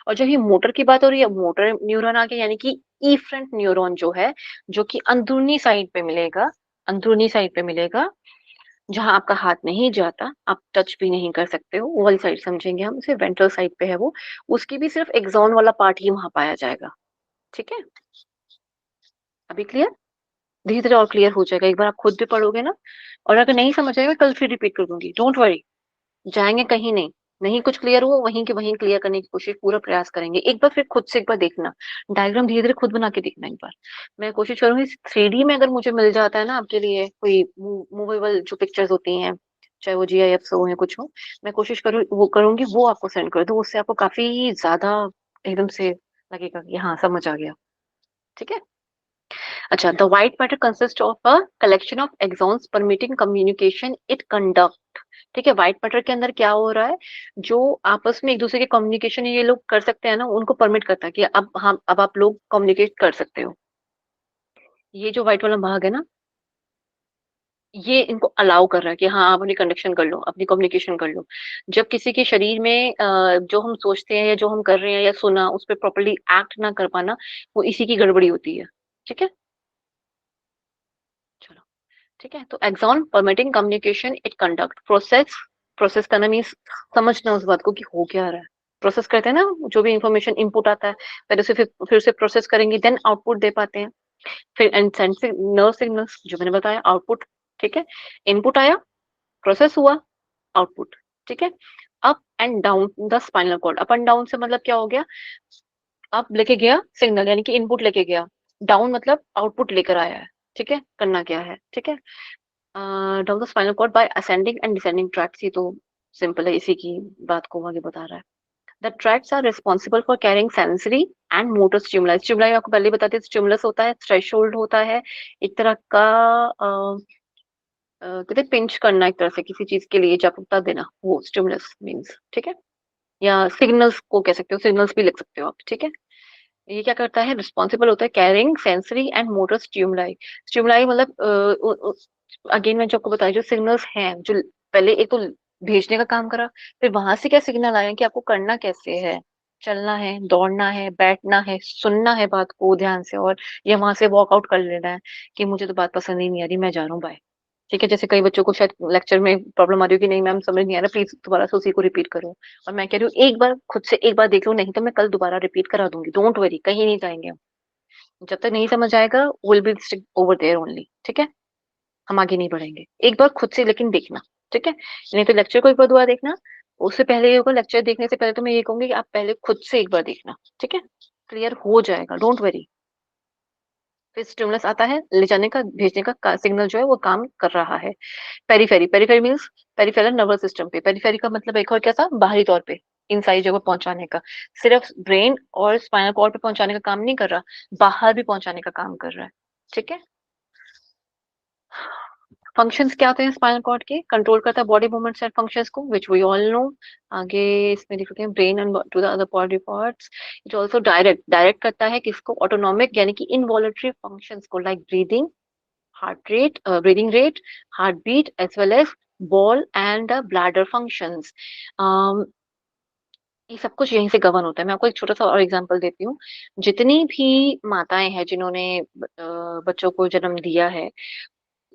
और जब ये मोटर की बात हो रही है, मोटर न्यूरॉन आ गया, यानी कि इफ्रंट न्यूरॉन जो है, जो कि अंदरूनी साइड पे मिलेगा, अंदरूनी साइड पे मिलेगा, जहां आपका हाथ नहीं जाता, आप टच भी नहीं कर सकते हो, वो वाली साइड समझेंगे हम उसे, वेंट्रल साइड पे है वो। उसकी भी सिर्फ एक्सॉन वाला पार्ट ही वहां पाया जाएगा। ठीक है, अभी क्लियर? धीरे धीरे और क्लियर हो जाएगा, एक बार आप खुद भी पढ़ोगे ना। और अगर नहीं समझ आएगा कल फिर रिपीट कर दूंगी, डोंट वरी, जाएंगे कहीं नहीं। नहीं कुछ क्लियर हुआ वहीं के वहीं क्लियर करने की कोशिश, पूरा प्रयास करेंगे। एक बार फिर खुद से एक बार देखना, डायग्राम धीरे धीरे खुद बना के देखना एक बार। मैं कोशिश करूंगी 3D में अगर मुझे मिल जाता है ना आपके लिए कोई मूवेबल जो पिक्चर्स होती हैं, चाहे वो GIF हो या कुछ हो, मैं कोशिश करूँ वो करूंगी वो आपको सेंड कर दूं, उससे आपको काफी ज्यादा एकदम से लगेगा कि हाँ समझ आ गया। ठीक है, अच्छा, the white matter consist of a collection of axons permitting communication it conduct. ठीक है, व्हाइट मैटर के अंदर क्या हो रहा है, जो आपस में एक दूसरे के कम्युनिकेशन ये लोग कर सकते हैं ना, उनको परमिट करता है कि अब हम अब आप लोग कम्युनिकेट कर सकते हो। ये जो व्हाइट वाला भाग है ना, ये इनको अलाउ कर रहा है कि हाँ आप अपनी कंडक्शन कर लो, अपनी कम्युनिकेशन कर लो। जब किसी के शरीर में जो हम सोचते हैं या जो हम कर रहे हैं या सुना उस पर प्रॉपरली एक्ट ना कर पाना, वो इसी की गड़बड़ी होती है। ठीक है, चलो, ठीक है, तो axon permitting communication it conduct process. Process करना मीन्स समझना उस बात को कि हो क्या रहा है। प्रोसेस करते हैं ना, जो भी इंफॉर्मेशन इनपुट आता है पहले उसे फिर से प्रोसेस करेंगे, देन आउटपुट दे पाते हैं। फिर एंड नर्व सिग्नल्स जो मैंने बताया, आउटपुट। ठीक है, इनपुट आया, प्रोसेस हुआ, आउटपुट। ठीक है, up and down the spinal cord. Up and down से मतलब क्या हो गया? अप लेके गया सिग्नल, यानी कि इनपुट लेके गया, डाउन मतलब आउटपुट लेकर आया है। ठीक है, करना क्या है? ठीक है, down the spinal cord by ascending and descending tracts. ये तो सिंपल है, इसी की बात को आगे बता रहा है। The tracts are responsible for carrying sensory and motor stimuli. Stimuli आपको पहले बताते थे, स्टिमुलस होता है, थ्रेशोल्ड होता है, एक तरह का कहते पिंच करना एक तरह से किसी चीज के लिए, जागरूकता देना, वो स्टिमुलस मीन्स। ठीक है, या सिग्नल्स को कह सकते हो, सिग्नल्स भी लिख सकते हो आप। ठीक है, ये क्या करता है? रिस्पॉन्सिबल होता है carrying sensory and motor stimuli. Stimuli मतलब अगेन मैं जो आपको बताया, जो सिग्नल्स हैं, जो पहले एक तो भेजने का काम करा, फिर वहां से क्या सिग्नल आया कि आपको करना कैसे है, चलना है, दौड़ना है, बैठना है, सुनना है बात को ध्यान से, और या वहां से वॉकआउट कर लेना है कि मुझे तो बात पसंद ही नहीं आ रही, मैं जा रहा हूँ, बाय। ठीक है, जैसे कई बच्चों को शायद लेक्चर में प्रॉब्लम आ रही हो कि नहीं मैम समझ नहीं आ रहा, प्लीज दोबारा से उसी को रिपीट करो। और मैं कह रही हूँ एक बार खुद से एक बार देख लो, नहीं तो मैं कल दोबारा रिपीट करा दूंगी, डोंट वरी, कहीं नहीं जाएंगे हम। जब तक नहीं समझ आएगा will be stick over there only. ठीक है, हम आगे नहीं बढ़ेंगे, एक बार खुद से लेकिन देखना। ठीक है, नहीं तो लेक्चर को एक बार दोबारा देखना, उससे पहले ये होगा, लेक्चर देखने से पहले तो मैं ये कहूंगी कि आप पहले खुद से एक बार देखना। ठीक है, क्लियर हो जाएगा, डोंट वरी। फिर स्टिमुलस आता है, ले जाने का, भेजने का सिग्नल जो है वो काम कर रहा है। Periphery, periphery means peripheral nervous system पे। पेरीफेरी का मतलब एक और क्या था? बाहरी तौर पे, इन सारी जगह पहुंचाने का। सिर्फ ब्रेन और स्पाइनल कॉर्ड पे पहुंचाने का काम नहीं कर रहा, बाहर भी पहुंचाने का काम कर रहा है। ठीक है, फंक्शंस क्या होते हैं स्पाइनल कॉर्ड के? कंट्रोल करता है बॉडी मूवमेंट्स एंड फंक्शंस को, विच वी ऑल नो। आगे इसमें लिखते हैं brain and to the other body parts. It also direct, direct करता है किसको? ऑटोनॉमिक यानी कि इनवॉलंटरी फंक्शंस को, like breathing, heart rate, breathing rate, heartbeat, as well as ball and bladder functions. Um, ये सब कुछ यहीं से गवर्न होता है। मैं आपको एक छोटा सा और एग्जांपल देती हूँ। जितनी भी माताएं हैं जिन्होंने बच्चों को जन्म दिया है,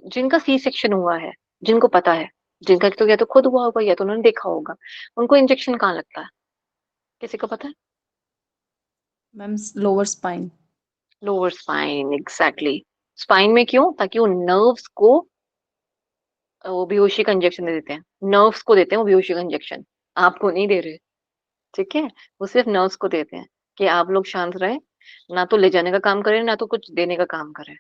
जिनका सी सेक्शन हुआ है, जिनको पता है, जिनका तो या तो खुद हुआ होगा या तो उन्होंने देखा होगा, उनको इंजेक्शन कहाँ लगता है? किसी को पता है? Ma'am lower spine. Lower spine, exactly. Spine में क्यों? ताकि वो नर्व्स को वो बेहोशी का इंजेक्शन दे देते हैं, नर्व्स को देते हैं वो बेहोशी का इंजेक्शन, आपको नहीं दे रहे। ठीक है, वो सिर्फ नर्व्स को देते हैं कि आप लोग शांत रहें, ना तो ले जाने का काम करें ना तो कुछ देने का काम करें।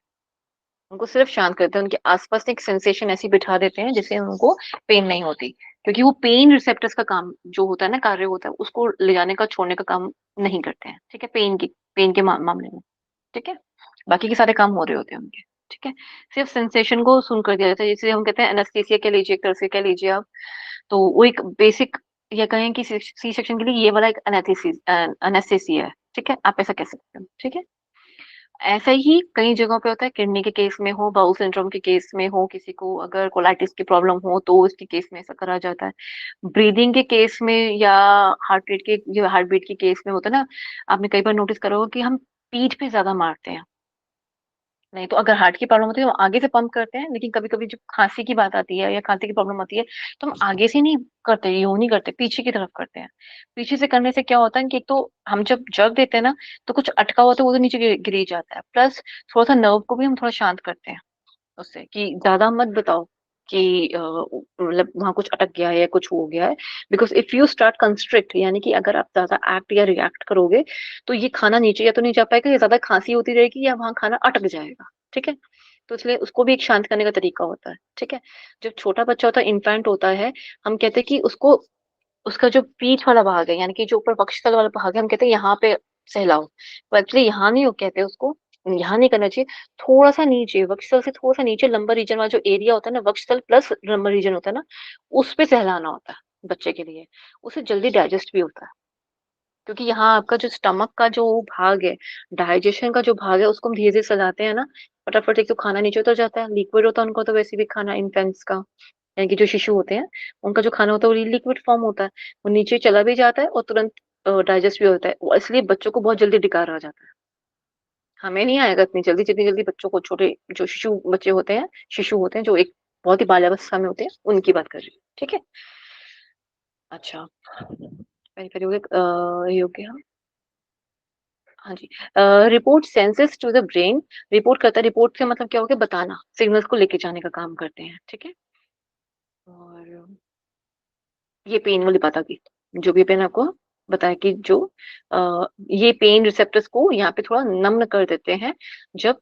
उनको सिर्फ शांत करते हैं, उनके आसपास एक सेंसेशन ऐसी बिठा देते हैं जिससे उनको पेन नहीं होती, क्योंकि वो पेन रिसेप्टर्स का काम जो होता है ना, कार्य होता है, उसको ले जाने का छोड़ने का काम नहीं करते हैं। ठीक है, पेन के मामले में। ठीक है, बाकी के सारे काम हो रहे होते हैं उनके। ठीक है, सिर्फ सेंसेशन को सुन कर दिया जाता है, जिसे हम कहते हैं एनेस्थीसिया कह लीजिए, एक तरह से कह लीजिए आप। तो वो एक बेसिक, या कहें कि सी सेक्शन के लिए ये वाला एक एनेस्थीसिया है। ठीक है, आप ऐसा कह सकते हो। ठीक है, ऐसा ही कई जगहों पे होता है, किडनी के केस में हो, बाउल सिंड्रोम के केस में हो, किसी को अगर कोलाइटिस की प्रॉब्लम हो तो उसके केस में ऐसा करा जाता है। ब्रीदिंग के केस में या हार्ट बीट के केस में होता है ना, आपने कई बार नोटिस करा होगा कि हम पीठ पे ज्यादा मारते हैं। नहीं तो अगर हार्ट की प्रॉब्लम होती है तो हम आगे से पंप करते हैं, लेकिन कभी कभी जब खांसी की बात आती है या खांसी की प्रॉब्लम आती है तो हम आगे से नहीं करते, यूं नहीं करते, पीछे की तरफ करते हैं। पीछे से करने से क्या होता है कि एक तो हम जब जग देते हैं ना, तो कुछ अटका हुआ तो वो तो नीचे गिर ही जाता है, प्लस थोड़ा सा नर्व को भी हम थोड़ा शांत करते हैं उससे, कि ज्यादा मत बताओ कि मतलब वहां कुछ अटक गया है या कुछ हो गया है। Because if you start constrict, यानी कि अगर आप ज्यादा एक्ट या रिएक्ट करोगे तो ये खाना नीचे या तो नहीं जा पाएगा, या ज्यादा खांसी होती रहेगी, या वहां खाना अटक जाएगा। ठीक है, तो इसलिए उसको भी एक शांत करने का तरीका होता है। ठीक है, जब छोटा बच्चा होता है, इन्फेंट होता है, हम कहते हैं कि उसको, उसका जो पीठ वाला भाग है, यानी कि जो ऊपर वक्षस्थल वाला भाग है, हम कहते हैं यहाँ पे सहलाओ। तो एक्चुअली यहाँ नहीं, वो कहते हैं उसको यहाँ नहीं करना चाहिए, थोड़ा सा नीचे, वक्षस्थल से थोड़ा सा नीचे, लंबर रीजन वाला जो एरिया होता है ना, वक्षस्थल प्लस लंबर रीजन होता है ना, उस पे सहलाना होता है बच्चे के लिए। उसे जल्दी डाइजेस्ट भी होता है, क्योंकि यहाँ आपका जो स्टमक का जो भाग है, डाइजेशन का जो भाग है, उसको हम धीरे धीरे सहलाते हैं ना, फटाफट एक तो खाना नीचे उतर जाता है, लिक्विड होता है उनको तो वैसे भी खाना, इन्फेंट्स का, यानी कि जो शिशु होते हैं, उनका जो खाना होता है वो लिक्विड फॉर्म होता है, वो नीचे चला भी जाता है और तुरंत डाइजेस्ट भी होता है, इसलिए बच्चों को बहुत जल्दी डिकार आ जाता है। हमें नहीं आएगा इतनी जल्दी, जितनी जल्दी बच्चों को, छोटे जो बच्चे होते हैं, शिशु होते हैं, जो एक बहुत ही बाल्यावस्था में होते हैं, उनकी बात कर रही हूँ। ठीक है, अच्छा, पेरिफेरल हो गया। हाँ जी, report senses to the brain, report करता है, रिपोर्ट से मतलब क्या हो गया, बताना, सिग्नल्स को लेके जाने का काम करते हैं। ठीक है, और ये पेन वाली बात आ गई, जो भी पेन आपको बताया कि जो ये पेन रिसेप्टर्स को यहाँ पे थोड़ा नम्न कर देते हैं जब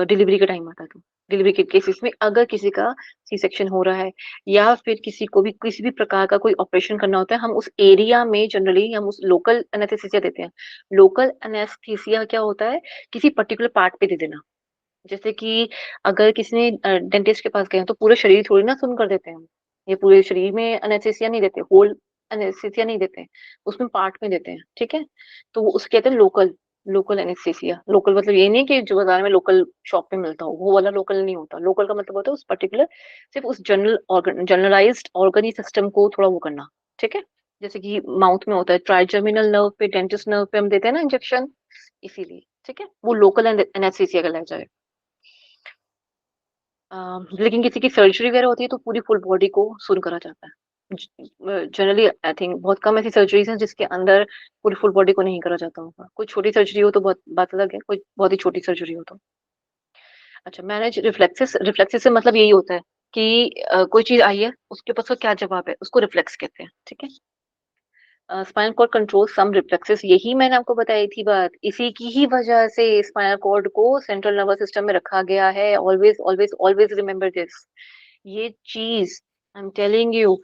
डिलीवरी का टाइम आता है। तो डिलीवरी के केसेस में अगर किसी का सी सेक्शन हो रहा है, या फिर किसी को भी किसी भी प्रकार का कोई ऑपरेशन करना होता है, हम उस एरिया में जनरली हम उस लोकल एनेस्थीसिया देते हैं। लोकल एनेस्थीसिया क्या होता है, किसी पर्टिकुलर पार्ट पे दे देना। जैसे कि अगर किसी ने डेंटिस्ट के पास गए हैं, तो पूरे शरीर थोड़ी ना सुन कर देते हैं हम, ये पूरे शरीर में एनेस्थीसिया नहीं देते, होल एनेस्थीसिया नहीं देते, उसमें पार्ट में देते हैं। ठीक है, तो वो उसके कहते हैं लोकल, लोकल एनेस्थीसिया। लोकल मतलब ये नहीं कि जो बाजार में लोकल शॉप पे मिलता हो, वो वाला लोकल नहीं होता। लोकल का मतलब होता है उस पर्टिकुलर, सिर्फ उस जनरलाइज्ड ऑर्गनी सिस्टम को थोड़ा वो करना। ठीक है, जैसे कि माउथ में होता है, ट्राइजर्मिनल नर्व पे, डेंटिस्ट नर्व पे हम देते हैं ना इंजेक्शन, इसीलिए। ठीक है, वो लोकल एनेस्थीसिया कहलाया जाए। लेकिन किसी की सर्जरी वगैरह होती है तो पूरी फुल बॉडी को सुन करा जाता है। जनरली आई थिंक बहुत कम ऐसी सर्जरीज हैं जिसके अंदर पूरी फुल बॉडी को नहीं करा जाता होगा। कोई छोटी सर्जरी हो तो बहुत बात अलग है, कोई बहुत ही छोटी सर्जरी हो तो। अच्छा, मैनेज रिफ्लेक्सेस, रिफ्लेक्सेस से मतलब यही होता है कि कोई चीज आई है, उसके पास का क्या जवाब है, उसको रिफ्लेक्स कहते हैं। ठीक है, spinal cord control some reflexes, यही मैंने आपको बताई थी बात, इसी की ही वजह से स्पाइनल कॉर्ड को सेंट्रल नर्वस सिस्टम में रखा गया है। Always always always remember this, ये चीज आई एम टेलिंग यू,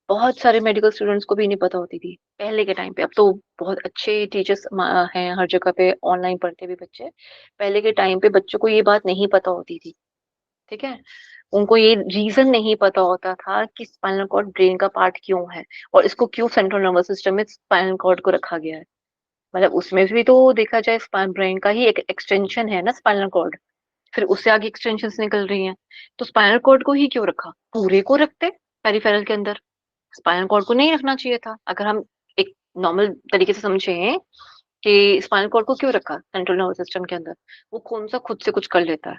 बहुत सारे मेडिकल स्टूडेंट्स को भी नहीं पता होती थी पहले के टाइम पे। अब तो बहुत अच्छे टीचर्स हैं हर जगह पे, ऑनलाइन पढ़ते भी बच्चे। पहले के टाइम पे बच्चों को ये बात नहीं पता होती थी। ठीक है, उनको ये रीजन नहीं पता होता था कि स्पाइनल कॉर्ड ब्रेन का पार्ट क्यों है, और इसको क्यों सेंट्रल नर्वस सिस्टम में स्पाइनल कॉर्ड को रखा गया है। मतलब उसमें भी तो देखा जाए, स्पाइन ब्रेन का ही एक एक्सटेंशन है ना स्पाइनल कॉर्ड, फिर उससे आगे एक्सटेंशन निकल रही हैं। तो स्पाइनल कॉर्ड को ही क्यों रखा, पूरे को रखते पेरिफेरल के अंदर, स्पाइनल कॉर्ड को नहीं रखना चाहिए था। अगर हम एक नॉर्मल तरीके से समझें कि स्पाइनल कॉर्ड को क्यों रखा सेंट्रल नर्वस सिस्टम के अंदर, वो कौन सा खुद से कुछ कर लेता है।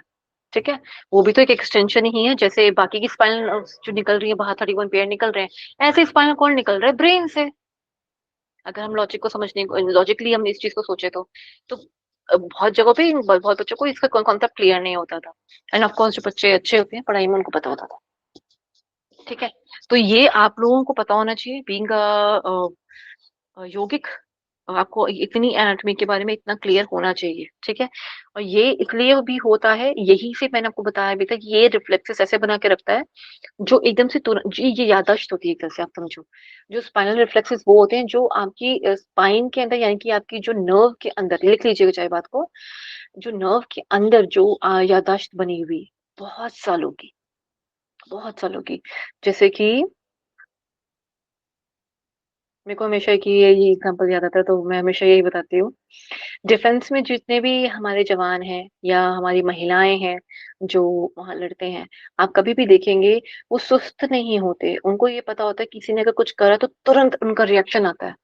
ठीक है, वो भी तो एक एक्सटेंशन ही है, जैसे बाकी की स्पाइनल जो निकल रही है बाहर, 31 पेयर निकल रहे हैं, ऐसे स्पाइनल कॉर्ड निकल रहा है ब्रेन से। अगर हम लॉजिक को समझने को, लॉजिकली हम इस चीज को सोचे तो बहुत जगहों पे बहुत बच्चों को इसका कॉन्सेप्ट क्लियर नहीं होता था। एंड ऑफ कोर्स जो बच्चे अच्छे होते हैं पढ़ाई में, उनको पता होता था। ठीक है, तो ये आप लोगों को पता होना चाहिए, बीइंग यौगिक आपको इतनी एनाटॉमी के बारे में इतना क्लियर होना चाहिए, ठीक है। और ये इसलिए भी होता है, यही से मैंने आपको बताया अभी तक, ये रिफ्लेक्सेस ऐसे बना के रखता है जो एकदम से तुरंत जी, ये याददाश्त होती है एक तरह से, आप समझो। जो स्पाइनल रिफ्लेक्सेस वो होते हैं जो आपकी स्पाइन के अंदर, यानी कि आपकी जो नर्व के अंदर, लिख लीजिएगा चाहे बात को, जो नर्व के अंदर जो याददाश्त बनी हुई बहुत सालों की, बहुत सालों की। जैसे कि मेरे को हमेशा की ये एग्जांपल याद आता है, तो मैं हमेशा यही बताती हूँ। डिफेंस में जितने भी हमारे जवान हैं या हमारी महिलाएं हैं जो वहां लड़ते हैं, आप कभी भी देखेंगे वो सुस्त नहीं होते। उनको ये पता होता है किसी ने अगर कुछ करा तो तुरंत उनका रिएक्शन आता है।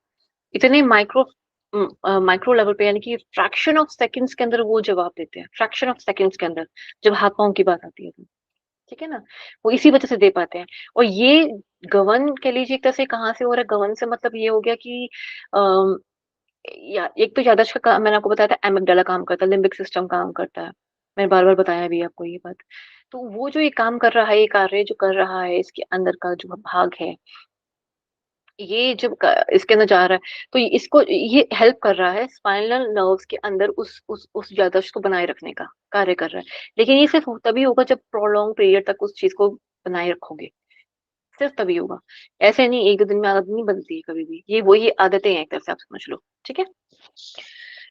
इतने माइक्रो लेवल पे, यानी कि फ्रैक्शन ऑफ सेकंड्स के अंदर वो जवाब देते हैं, फ्रैक्शन ऑफ सेकंड्स के अंदर, जब हाथ पांव की बात आती है तो, ठीक है ना। वो इसी वजह से दे पाते हैं। और ये गवर्न कह लीजिए एक तरह से, कहाँ से हो रहा है गवर्न से, मतलब ये हो गया कि या एक तो याददाश्त का मैंने आपको बताया था, एमिगडाला काम करता है, लिम्बिक सिस्टम काम करता है, मैंने बार बार बताया भी आपको ये बात। तो वो जो ये काम कर रहा है, ये कार्य जो कर रहा है, इसके अंदर का जो भाग है, ये जब इसके अंदर जा रहा है, तो इसको ये हेल्प कर रहा है स्पाइनल नर्व्स के अंदर उस याददाश्त को बनाए रखने का कार्य कर रहा है। लेकिन ये सिर्फ तभी होगा जब प्रोलॉन्ग पीरियड तक उस चीज को बनाए रखोगे, सिर्फ तभी होगा। ऐसे नहीं, एक दो दिन में आदत नहीं बनती है कभी भी, ये वही आदतें हैं एक तरह से, आप समझ लो, ठीक है।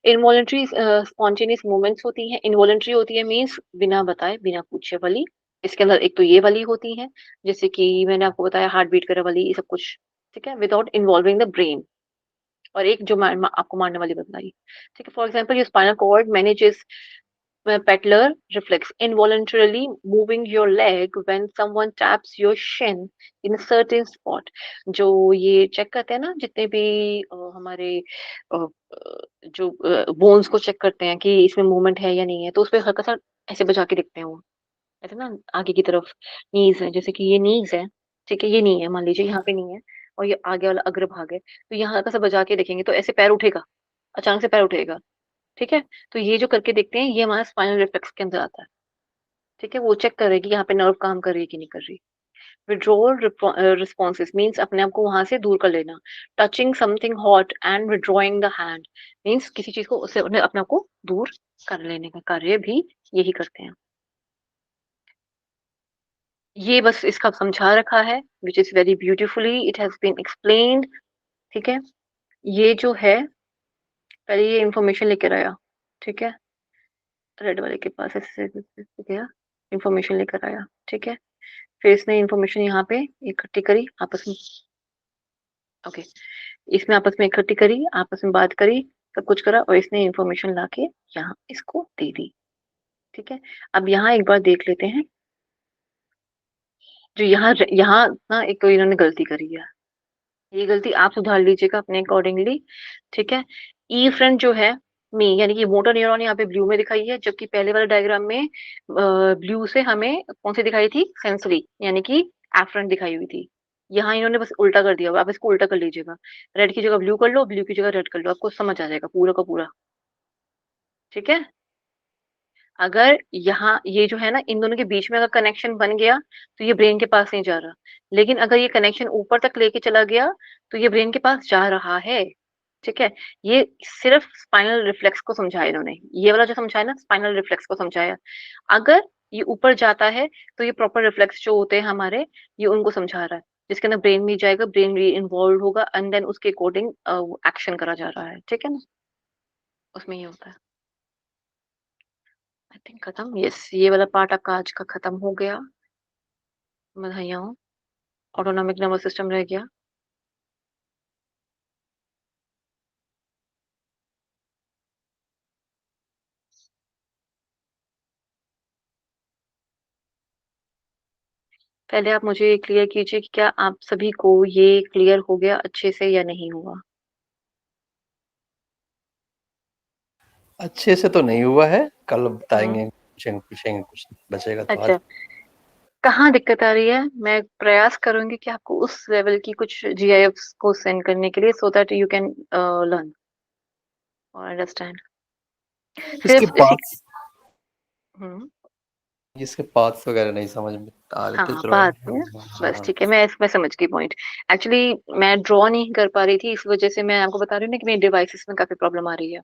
इनवॉलेंट्री स्पॉन्टेनियस मूवमेंट्स होती हैं। इनवॉलेंट्री होती है मीन्स बिना बताए, बिना पूछे वाली। इसके अंदर एक तो ये वाली होती है, जैसे कि मैंने आपको बताया हार्ट बीट करे वाली, ये सब कुछ, ठीक है, विदाउट इन्वॉल्विंग द ब्रेन। और एक जो आपको मारने वाली बताई, ठीक है। For example, your spinal cord manages patellar reflex, involuntarily moving your leg when someone taps your shin in a certain spot। जो ये चेक करते हैं ना, जितने भी हमारे जो बोन्स को चेक करते हैं कि इसमें मूवमेंट है या नहीं है, तो उस पर हल्का सा ऐसे बजा के देखते हैं वो, ऐसे ना, आगे की तरफ। नीज है, जैसे कि ये नीज है, ठीक है, ये नहीं है, मान लीजिए यहाँ पे नहीं है, और ये आगे वाला अग्रभाग है, तो यहाँ हल्का सा बजा के देखेंगे तो ऐसे पैर उठेगा, अचानक से पैर उठेगा, ठीक है। तो ये जो करके देखते हैं, ये हमारा स्पाइनल रिफ्लेक्स के अंदर आता है, ठीक है। वो चेक करेगी यहाँ पे नर्व काम कर रही है कि नहीं कर रही। विड्रॉल रिस्पॉन्सेस मीन्स अपने आप को वहां से दूर कर लेना। Touching something hot and withdrawing the hand means किसी चीज को उससे अपने आप को दूर कर लेने का कार्य भी यही करते हैं। ये बस इसका समझा रखा है, which is very beautifully it has been explained, ठीक है। ये जो है, पहले ये इंफॉर्मेशन लेकर आया, ठीक है, रेड वाले के पास ऐसे गया, इंफॉर्मेशन लेकर आया, ठीक है। फिर इसने इंफॉर्मेशन यहाँ पे इकट्ठी करी आपस में, ओके, इसने आपस में इकट्ठी करी, आपस में बात करी, सब कुछ करा, और इसने इंफॉर्मेशन लाके यहाँ इसको दे दी, ठीक है। अब यहाँ एक बार देख लेते हैं, जो यहाँ यहाँ ना एक तो इन्होंने गलती करी है, ये गलती आप सुधार लीजिएगा अपने अकॉर्डिंगली, ठीक है। ई फ्रंट जो है, मी यानी कि मोटर न्यूरॉन यहाँ पे ब्लू में दिखाई है, जबकि पहले वाले डायग्राम में ब्लू से हमें कौन सी दिखाई थी, सेंसरी यानी कि एफ्रंट दिखाई हुई थी। यहाँ इन्होंने बस उल्टा कर दिया, आप इसको उल्टा कर लीजिएगा, रेड की जगह ब्लू कर लो, ब्लू की जगह रेड कर लो, आपको समझ आ जाएगा पूरा का पूरा, ठीक है। अगर यहाँ ये जो है ना, इन दोनों के बीच में अगर कनेक्शन बन गया तो ये ब्रेन के पास नहीं जा रहा, लेकिन अगर ये कनेक्शन ऊपर तक लेके चला गया तो ये ब्रेन के पास जा रहा है, ठीक है। ये सिर्फ स्पाइनल रिफ्लेक्स को समझाया इन्होंने, ये वाला जो समझाया ना, स्पाइनल रिफ्लेक्स को समझाया। अगर ये ऊपर जाता है तो ये प्रॉपर रिफ्लेक्स जो होते हैं हमारे, ये उनको समझा रहा है, जिसके अंदर ब्रेन में जाएगा, ब्रेन भी इन्वॉल्व होगा, एंड देन उसके अकॉर्डिंग एक्शन करा जा रहा है, ठीक है ना, उसमें ये होता है। आई थिंक खत्म, यस, ये वाला पार्ट आपका आज का खत्म हो गया, बधाइयाँ हो। ऑटोनॉमिक नर्वस सिस्टम रह गया। पहले आप मुझे क्लियर कीजिए कि क्या आप सभी को ये क्लियर हो गया अच्छे से या नहीं हुआ। अच्छे से तो नहीं हुआ है, कल बताएंगे, पूछेंगे कुछ बचेगा तो आज। अच्छा, कहाँ दिक्कत आ रही है, मैं प्रयास करूंगी कि आपको उस लेवल की कुछ जीआईएफ को सेंड करने के लिए, so that you can learn और अंडरस्टैंड। इसके सिर्फ पास हम्म इसके पाथ्स वगैरह नहीं समझ में आ रहे थे हाँ, थोड़ा। बात है। बस ठीक है, मैं समझ गई पॉइंट। एक्चुअली मैं ड्रॉ नहीं कर पा रही थी, इस वजह से मैं आपको बता रही हूँ ना कि मेरी डिवाइसेस में काफी प्रॉब्लम आ रही है।